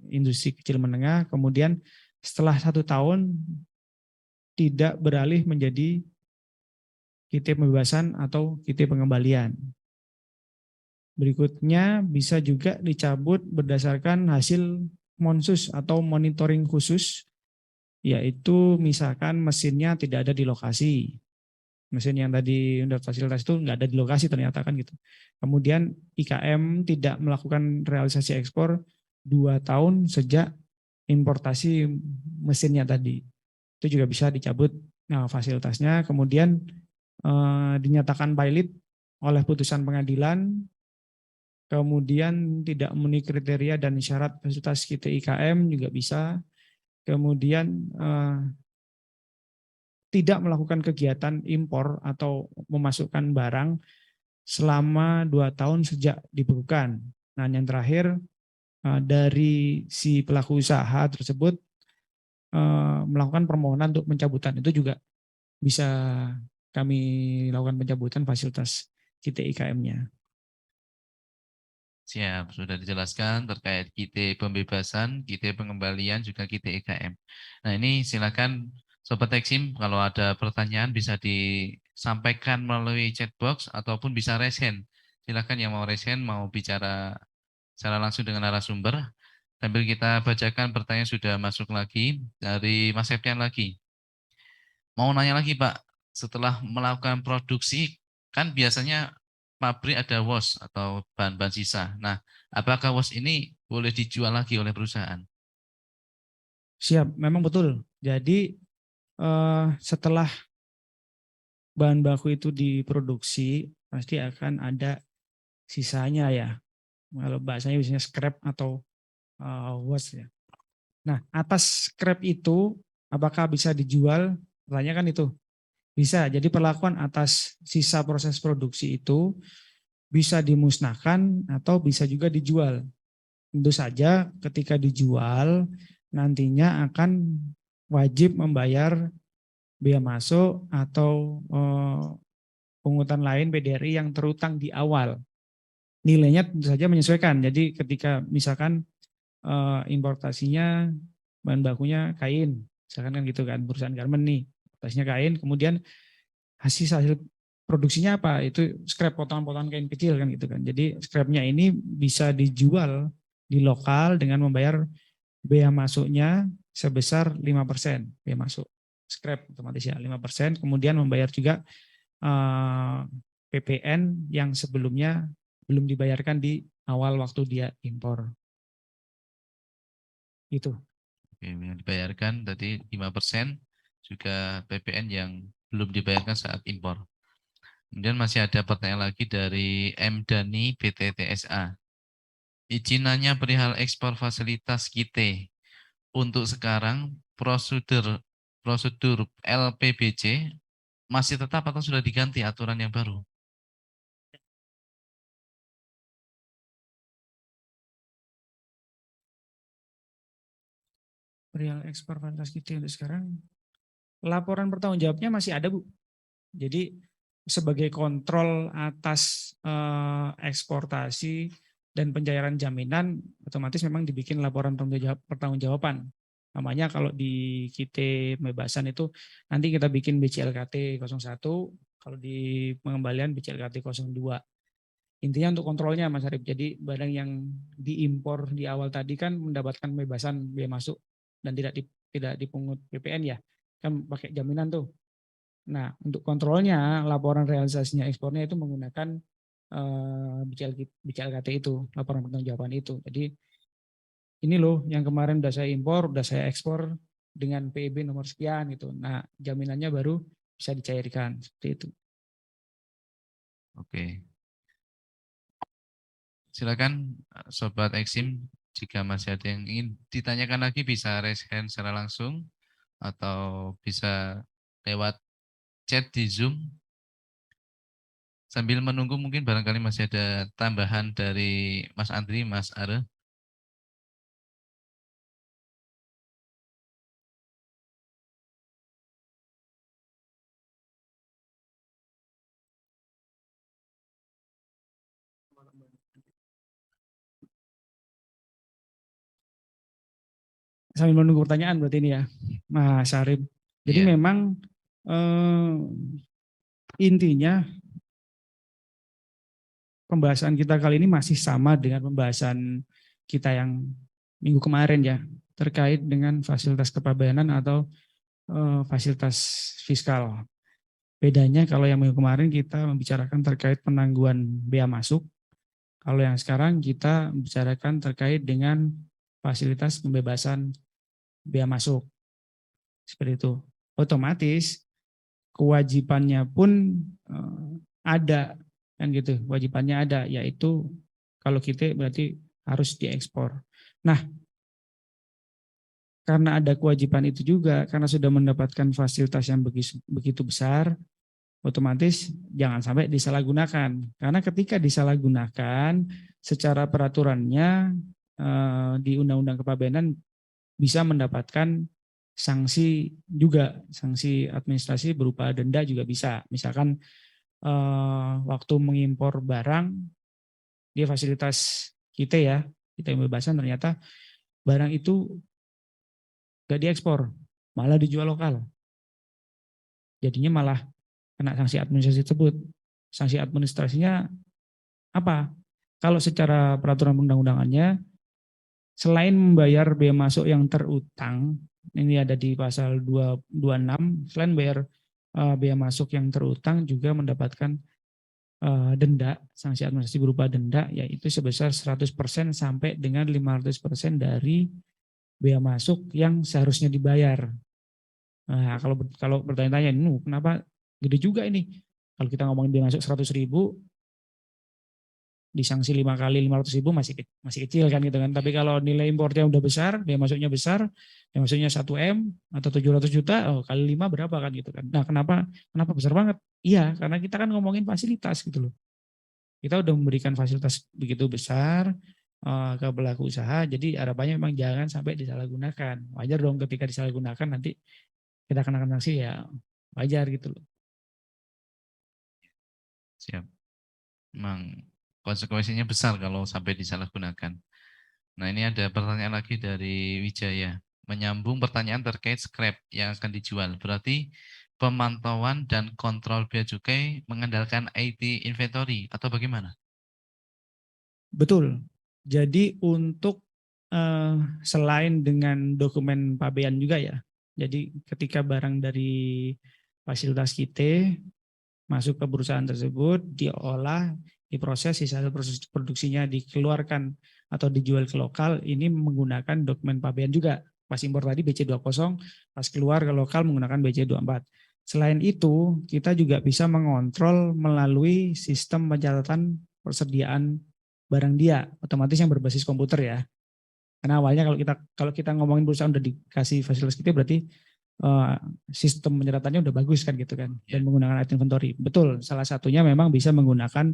[SPEAKER 4] industri kecil menengah. Kemudian setelah 1 tahun tidak beralih menjadi KITE pembebasan atau KITE pengembalian. Berikutnya bisa juga dicabut berdasarkan hasil monsus atau monitoring khusus, yaitu misalkan mesinnya tidak ada di lokasi. Mesin yang tadi untuk fasilitas itu nggak ada di lokasi ternyata kan gitu. Kemudian IKM tidak melakukan realisasi ekspor 2 tahun sejak importasi mesinnya tadi. Itu juga bisa dicabut fasilitasnya. Kemudian dinyatakan valid oleh putusan pengadilan. Kemudian tidak memenuhi kriteria dan syarat fasilitas KITE IKM juga bisa. Kemudian tidak melakukan kegiatan impor atau memasukkan barang selama 2 tahun sejak dibekukan. Nah, yang terakhir dari si pelaku usaha tersebut melakukan permohonan untuk pencabutan, itu juga bisa kami lakukan pencabutan fasilitas KITE IKM-nya.
[SPEAKER 1] Siap, sudah dijelaskan terkait KITE pembebasan, KITE pengembalian, juga KITE IKM. Nah, ini silakan Sobat Eksim, kalau ada pertanyaan bisa disampaikan melalui chat box ataupun bisa resen. Silakan yang mau resen, mau bicara secara langsung dengan narasumber. Sambil kita bacakan pertanyaan sudah masuk lagi dari Mas Septian lagi. Mau nanya lagi Pak, setelah melakukan produksi, kan biasanya pabrik ada wash atau bahan-bahan sisa. Nah, apakah wash ini boleh dijual lagi oleh perusahaan?
[SPEAKER 4] Siap, memang betul. Jadi setelah bahan baku itu diproduksi, pasti akan ada sisanya ya. Kalau bahasanya biasanya scrap atau waste ya. Nah, atas scrap itu apakah bisa dijual? Pertanyaan kan itu. Bisa, jadi perlakuan atas sisa proses produksi itu bisa dimusnahkan atau bisa juga dijual. Tentu saja ketika dijual nantinya akan wajib membayar bea masuk atau pungutan lain PDRI yang terutang di awal. Nilainya tentu saja menyesuaikan. Jadi ketika misalkan importasinya bahan bakunya kain, misalkan kan gitu kan, perusahaan garment nih, importasinya kain, kemudian hasil produksinya apa? Itu scrap, potongan-potongan kain kecil kan gitu kan. Jadi scrapnya ini bisa dijual di lokal dengan membayar bea masuknya sebesar 5% bea masuk. Scrap otomatis ya 5%, kemudian membayar juga PPN yang sebelumnya belum dibayarkan di awal waktu dia impor. Itu.
[SPEAKER 1] Oke, yang dibayarkan tadi 5%, juga PPN yang belum dibayarkan saat impor. Kemudian masih ada pertanyaan lagi dari M. Dani BTTSA. Izinannya perihal ekspor fasilitas KITE. Untuk sekarang prosedur LPBC masih tetap atau sudah diganti aturan yang baru?
[SPEAKER 4] Perihal ekspor fasilitas kita untuk sekarang, laporan pertanggungjawabnya masih ada, Bu. Jadi sebagai kontrol atas eksportasi dan pencairan jaminan, otomatis memang dibikin laporan pertanggungjawaban. Namanya kalau di KITE pembebasan itu nanti kita bikin BCLKT 01, kalau di pengembalian BCLKT 02. Intinya untuk kontrolnya Mas Arif. Jadi barang yang diimpor di awal tadi kan mendapatkan pembebasan biaya masuk dan tidak dipungut PPN ya. Kan pakai jaminan tuh. Nah, untuk kontrolnya laporan realisasinya ekspornya itu menggunakan BCLKT itu, laporan pertanggungjawaban itu. Jadi ini loh yang kemarin udah saya impor, udah saya ekspor dengan PEB nomor sekian gitu. Nah, jaminannya baru bisa dicairkan seperti itu.
[SPEAKER 1] Oke. Silakan Sobat Eksim, jika masih ada yang ingin ditanyakan lagi bisa raise hand secara langsung atau bisa lewat chat di Zoom. Sambil menunggu mungkin barangkali masih ada tambahan dari Mas Andri, Mas Are.
[SPEAKER 4] Sambil menunggu pertanyaan berarti ini ya, Mas Arif. Jadi
[SPEAKER 1] Iya.
[SPEAKER 4] memang intinya pembahasan kita kali ini masih sama dengan pembahasan kita yang minggu kemarin ya, terkait dengan fasilitas kepabeanan atau fasilitas fiskal. Bedanya kalau yang minggu kemarin kita membicarakan terkait penangguhan bea masuk, kalau yang sekarang kita membicarakan terkait dengan fasilitas pembebasan bea masuk. Seperti itu. Otomatis kewajibannya pun ada kan gitu. Kewajibannya ada, yaitu kalau kita berarti harus diekspor. Nah, karena ada kewajiban itu juga, karena sudah mendapatkan fasilitas yang begitu besar, otomatis jangan sampai disalahgunakan. Karena ketika disalahgunakan, secara peraturannya di Undang-Undang Kepabeanan bisa mendapatkan sanksi juga, sanksi administrasi berupa denda juga bisa. Misalkan waktu mengimpor barang, dia fasilitas kita ya, kita pembebasan ternyata barang itu gak diekspor, malah dijual lokal. Jadinya malah kena sanksi administrasi tersebut. Sanksi administrasinya apa? Kalau secara peraturan undang-undangannya, selain membayar bea masuk yang terutang, ini ada di pasal 226, selain bayar bea masuk yang terutang juga mendapatkan denda, sanksi administrasi berupa denda, yaitu sebesar 100% sampai dengan 500% dari bea masuk yang seharusnya dibayar. Nah, kalau bertanya-tanya, kenapa gede juga ini? Kalau kita ngomongin bea masuk 100.000, disanksi 5 kali 500.000 masih kecil kan gitu kan. Tapi kalau nilai impornya udah besar, dia masuknya 1 M atau 700 juta, oh kali 5 berapa kan gitu kan. Nah, kenapa besar banget? Iya, karena kita kan ngomongin fasilitas gitu loh. Kita udah memberikan fasilitas begitu besar ke pelaku usaha, jadi harapannya memang jangan sampai disalahgunakan. Wajar dong ketika disalahgunakan nanti kita kenakan sanksi, ya wajar gitu loh.
[SPEAKER 1] Siap. Memang konsekuensinya besar kalau sampai disalahgunakan. Nah, ini ada pertanyaan lagi dari Wijaya. Menyambung pertanyaan terkait scrap yang akan dijual. Berarti pemantauan dan kontrol bea cukai mengandalkan IT inventory atau bagaimana?
[SPEAKER 4] Betul. Jadi untuk selain dengan dokumen pabean juga ya. Jadi ketika barang dari fasilitas kita masuk ke perusahaan tersebut, diolah, diproses, sisa proses produksinya dikeluarkan atau dijual ke lokal, ini menggunakan dokumen pabean juga. Pas impor tadi BC20, pas keluar ke lokal menggunakan BC24. Selain itu, kita juga bisa mengontrol melalui sistem pencatatan persediaan barang dia, otomatis yang berbasis komputer ya. Karena awalnya kalau kita ngomongin perusahaan udah dikasih fasilitas kita, berarti sistem pencatatannya udah bagus kan gitu kan, dan menggunakan IT inventory. Betul, salah satunya memang bisa menggunakan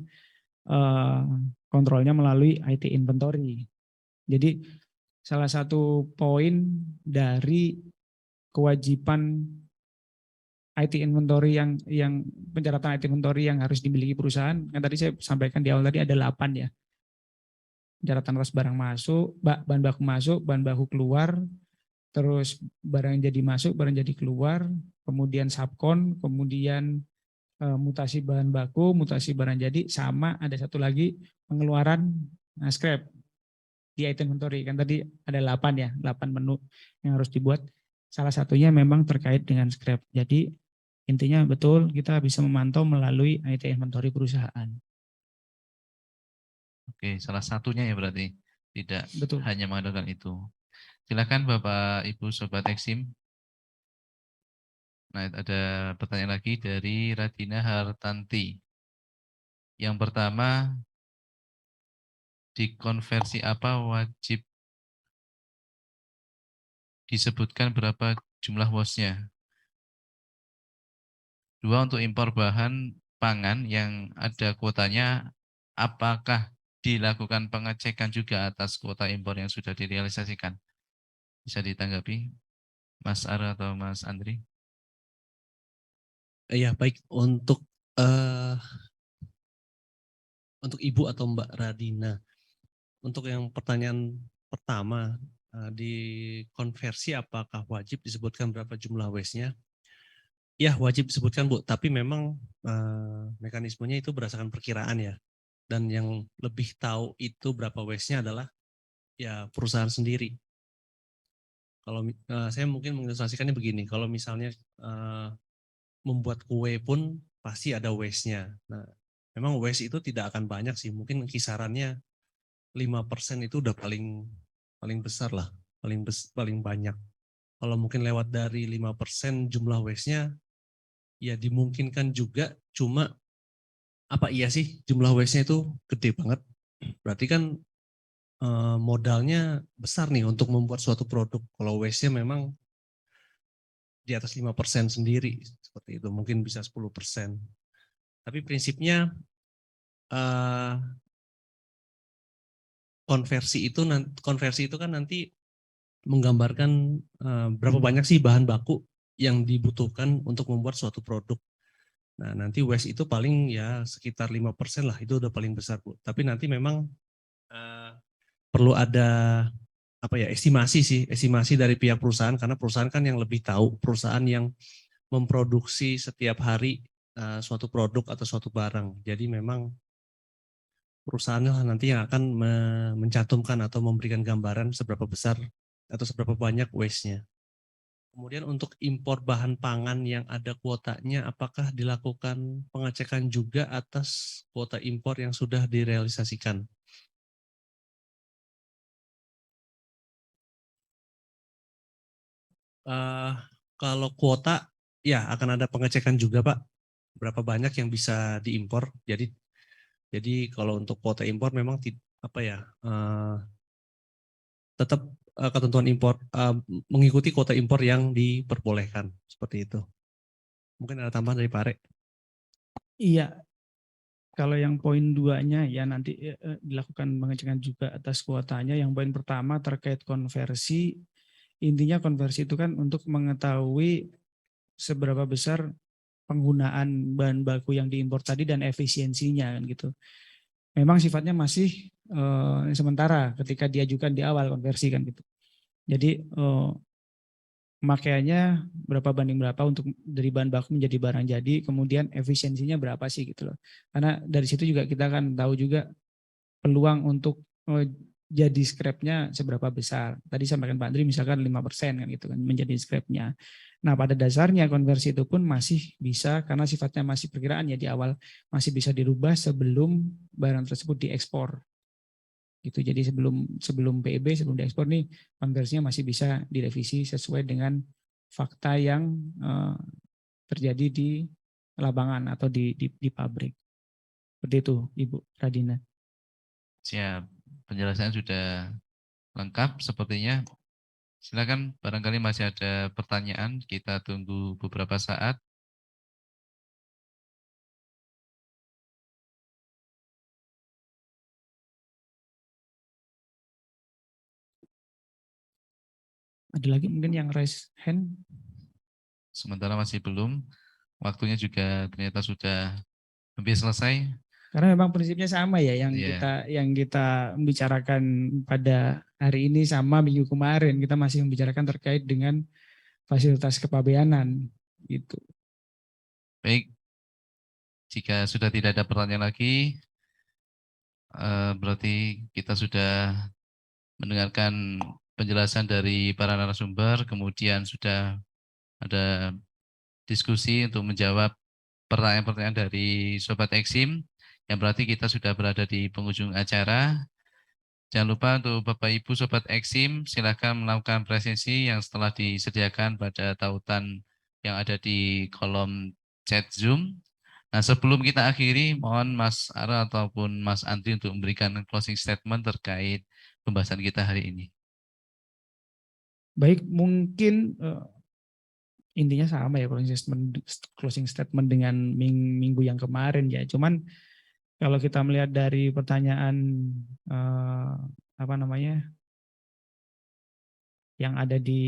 [SPEAKER 4] kontrolnya melalui IT inventory. Jadi salah satu poin dari kewajiban IT inventory yang pencatatan IT inventory yang harus dimiliki perusahaan, kan tadi saya sampaikan di awal tadi ada 8 ya. Pencatatan atas barang masuk, bahan baku masuk, bahan baku keluar, terus barang jadi masuk, barang jadi keluar, kemudian subkon, kemudian mutasi bahan baku, mutasi barang jadi, sama ada satu lagi pengeluaran scrap di item inventory. Kan tadi ada 8 ya, 8 menu yang harus dibuat. Salah satunya memang terkait dengan scrap. Jadi intinya betul kita bisa memantau melalui IT inventory perusahaan.
[SPEAKER 1] Oke, salah satunya ya berarti. Tidak
[SPEAKER 4] Betul.
[SPEAKER 1] hanya mengandalkan itu. Silakan Bapak Ibu Sobat Eksim. Nah, ada pertanyaan lagi dari Radina Hartanti. Yang pertama, di konversi apa wajib disebutkan berapa jumlah WOS-nya? 2, untuk impor bahan pangan yang ada kuotanya, apakah dilakukan pengecekan juga atas kuota impor yang sudah direalisasikan? Bisa ditanggapi Mas Ara atau Mas Andri?
[SPEAKER 3] Ya baik, untuk Ibu atau Mbak Radina, untuk yang pertanyaan pertama, di konversi apakah wajib disebutkan berapa jumlah waste-nya? Ya wajib disebutkan Bu, tapi memang mekanismenya itu berdasarkan perkiraan ya. Dan yang lebih tahu itu berapa waste-nya adalah ya perusahaan sendiri. Kalau saya mungkin mengilustrasikannya begini, kalau misalnya membuat kue pun pasti ada waste-nya. Nah, memang waste itu tidak akan banyak sih, mungkin kisarannya 5% itu udah paling besar lah, paling banyak. Kalau mungkin lewat dari 5% jumlah waste-nya, ya dimungkinkan juga, cuma apa iya sih jumlah waste-nya itu gede banget. Berarti kan modalnya besar nih untuk membuat suatu produk. Kalau waste-nya memang di atas 5% sendiri, seperti itu, mungkin bisa 10%. Tapi prinsipnya konversi itu kan nanti menggambarkan berapa banyak sih bahan baku yang dibutuhkan untuk membuat suatu produk. Nah, nanti waste itu paling ya sekitar 5% lah, itu udah paling besar Bu. Tapi nanti memang perlu ada estimasi dari pihak perusahaan, karena perusahaan kan yang lebih tahu, perusahaan yang memproduksi setiap hari suatu produk atau suatu barang. Jadi memang perusahaan nanti yang akan mencantumkan atau memberikan gambaran seberapa besar atau seberapa banyak waste-nya. Kemudian untuk impor bahan pangan yang ada kuotanya, apakah dilakukan pengecekan juga atas kuota impor yang sudah direalisasikan? Kalau kuota, ya akan ada pengecekan juga Pak. Berapa banyak yang bisa diimpor. Jadi Jadi kalau untuk kuota impor memang tetap ketentuan impor mengikuti kuota impor yang diperbolehkan seperti itu. Mungkin ada tambahan dari Pak Are?
[SPEAKER 4] Iya, kalau yang poin 2-nya ya nanti dilakukan pengecekan juga atas kuotanya. Yang poin pertama terkait konversi, intinya konversi itu kan untuk mengetahui seberapa besar penggunaan bahan baku yang diimpor tadi dan efisiensinya kan gitu. Memang sifatnya masih sementara ketika diajukan di awal konversi kan gitu. Jadi pemakaiannya berapa banding berapa untuk dari bahan baku menjadi barang jadi, kemudian efisiensinya berapa sih gitu loh. Karena dari situ juga kita kan tahu juga peluang untuk jadi scrap-nya seberapa besar. Tadi sampaikan Pak Andri misalkan 5% kan gitu kan menjadi scrap-nya. Nah, pada dasarnya konversi itu pun masih bisa karena sifatnya masih perkiraan ya di awal masih bisa dirubah sebelum barang tersebut diekspor. Gitu. Jadi sebelum PEB, sebelum diekspor nih konversinya masih bisa direvisi sesuai dengan fakta yang terjadi di lapangan atau di pabrik. Seperti itu, Ibu Radina.
[SPEAKER 1] Siap, penjelasannya sudah lengkap sepertinya. Silakan, barangkali masih ada pertanyaan, kita tunggu beberapa saat.
[SPEAKER 4] Ada lagi mungkin yang raise hand?
[SPEAKER 1] Sementara masih belum, waktunya juga ternyata sudah hampir selesai.
[SPEAKER 4] Karena memang prinsipnya sama ya yang
[SPEAKER 1] Iya.
[SPEAKER 4] kita bicarakan pada hari ini sama minggu kemarin kita masih membicarakan terkait dengan fasilitas kepabeanan gitu.
[SPEAKER 1] Baik, jika sudah tidak ada pertanyaan lagi, berarti kita sudah mendengarkan penjelasan dari para narasumber, kemudian sudah ada diskusi untuk menjawab pertanyaan-pertanyaan dari Sobat Eksim, yang berarti kita sudah berada di penghujung acara. Jangan lupa untuk Bapak Ibu Sobat Eksim, silakan melakukan presensi yang setelah disediakan pada tautan yang ada di kolom chat Zoom. Nah, sebelum kita akhiri, mohon Mas Ara ataupun Mas Andri untuk memberikan closing statement terkait pembahasan kita hari ini.
[SPEAKER 4] Baik, mungkin intinya sama ya closing statement dengan minggu yang kemarin ya. Cuman kalau kita melihat dari pertanyaan yang ada di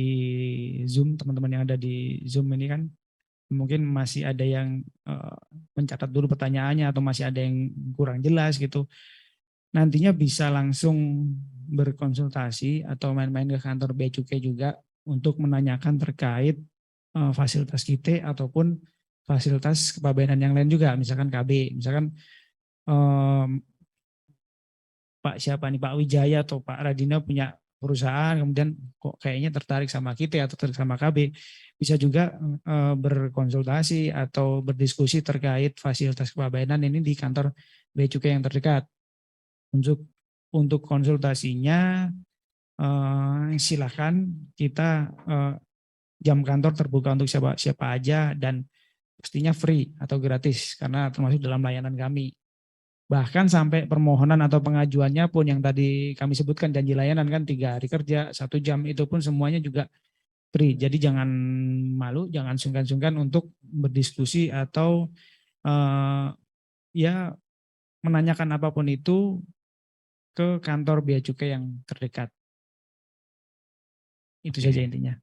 [SPEAKER 4] Zoom, teman-teman yang ada di Zoom ini kan mungkin masih ada yang mencatat dulu pertanyaannya atau masih ada yang kurang jelas gitu. Nantinya bisa langsung berkonsultasi atau main-main ke kantor Bea Cukai juga untuk menanyakan terkait fasilitas kita ataupun fasilitas kepabeanan yang lain juga, misalkan KB, misalkan Pak siapa nih, Pak Wijaya atau Pak Radina punya perusahaan, kemudian kok kayaknya tertarik sama kita atau tertarik sama KB, bisa juga berkonsultasi atau berdiskusi terkait fasilitas kepabeanan ini di kantor Bea Cukai yang terdekat. Untuk konsultasinya silakan kita jam kantor terbuka untuk siapa aja dan pastinya free atau gratis karena termasuk dalam layanan kami. Bahkan sampai permohonan atau pengajuannya pun yang tadi kami sebutkan janji layanan kan 3 hari kerja, 1 jam itu pun semuanya juga free. Jadi jangan malu, jangan sungkan-sungkan untuk berdiskusi atau ya menanyakan apapun itu ke kantor Bea Cukai yang terdekat. Itu saja intinya.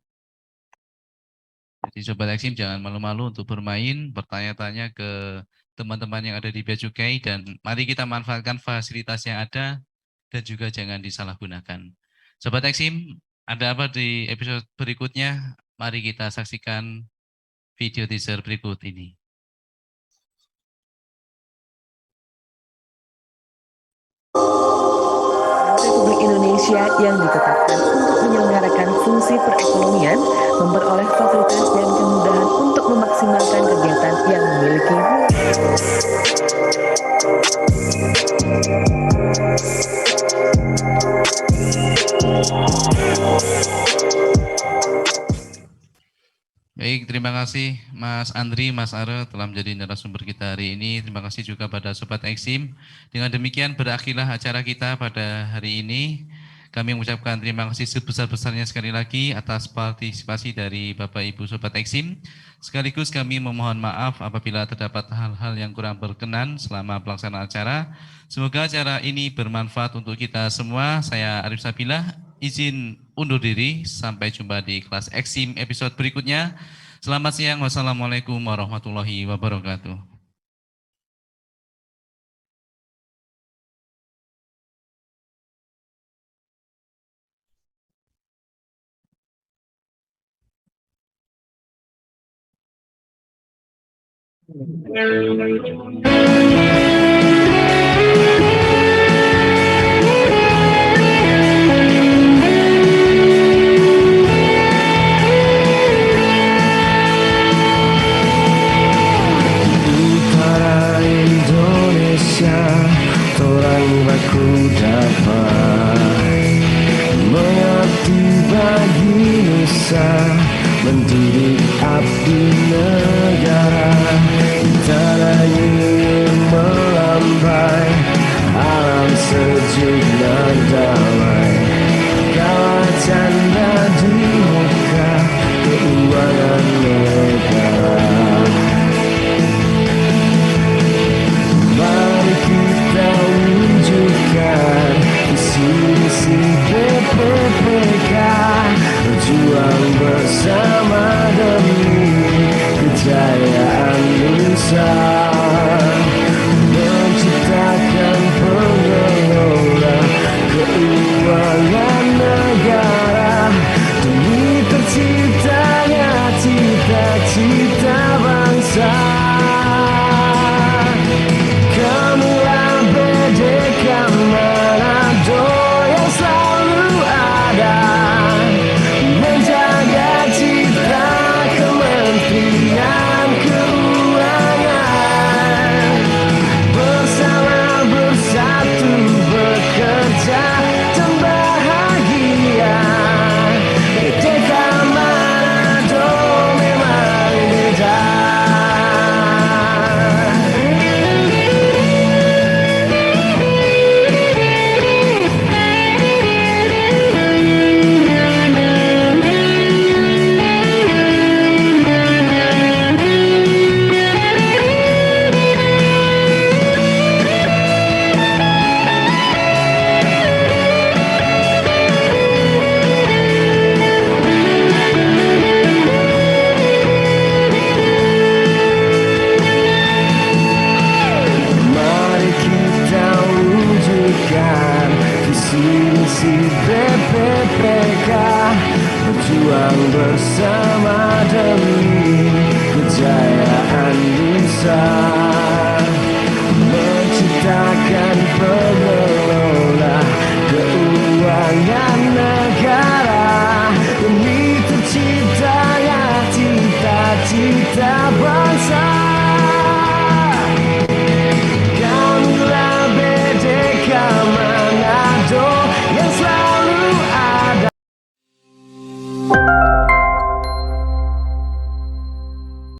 [SPEAKER 1] Jadi Sobat Eksim jangan malu-malu untuk bermain, bertanya-tanya ke teman-teman yang ada di Bea Cukai dan mari kita manfaatkan fasilitas yang ada dan juga jangan disalahgunakan. Sobat Eksim, ada apa di episode berikutnya? Mari kita saksikan video teaser berikut ini.
[SPEAKER 5] Republik Indonesia yang ditetapkan untuk menyelenggarakan fungsi perekonomian memperoleh fasilitas dan kemudahan untuk memaksimalkan kegiatan yang memiliki
[SPEAKER 1] Baik, terima kasih Mas Andri, Mas Are telah menjadi narasumber kita hari ini. Terima kasih juga pada Sobat Eksim. Dengan demikian berakhirlah acara kita pada hari ini. Kami mengucapkan terima kasih sebesar-besarnya sekali lagi atas partisipasi dari Bapak Ibu Sobat Eksim. Sekaligus kami memohon maaf apabila terdapat hal-hal yang kurang berkenan selama pelaksanaan acara. Semoga acara ini bermanfaat untuk kita semua. Saya Arif Sabilah, izin undur diri. Sampai jumpa di kelas Eksim episode berikutnya. Selamat siang. Wassalamualaikum warahmatullahi wabarakatuh.
[SPEAKER 7] Utara Indonesia, orang baku dapat mengabdi bagi nusa, mendidik abdi negara. Tanah ini melambai, alam sejuk dan damai. Kala canda di muka keuangan negara. Mari kita wujudkan visi-misi BPPK, berjuang bersama demi kejayaan Nusa, menciptakan pengelola keuangan negara demi terciptanya cita-cita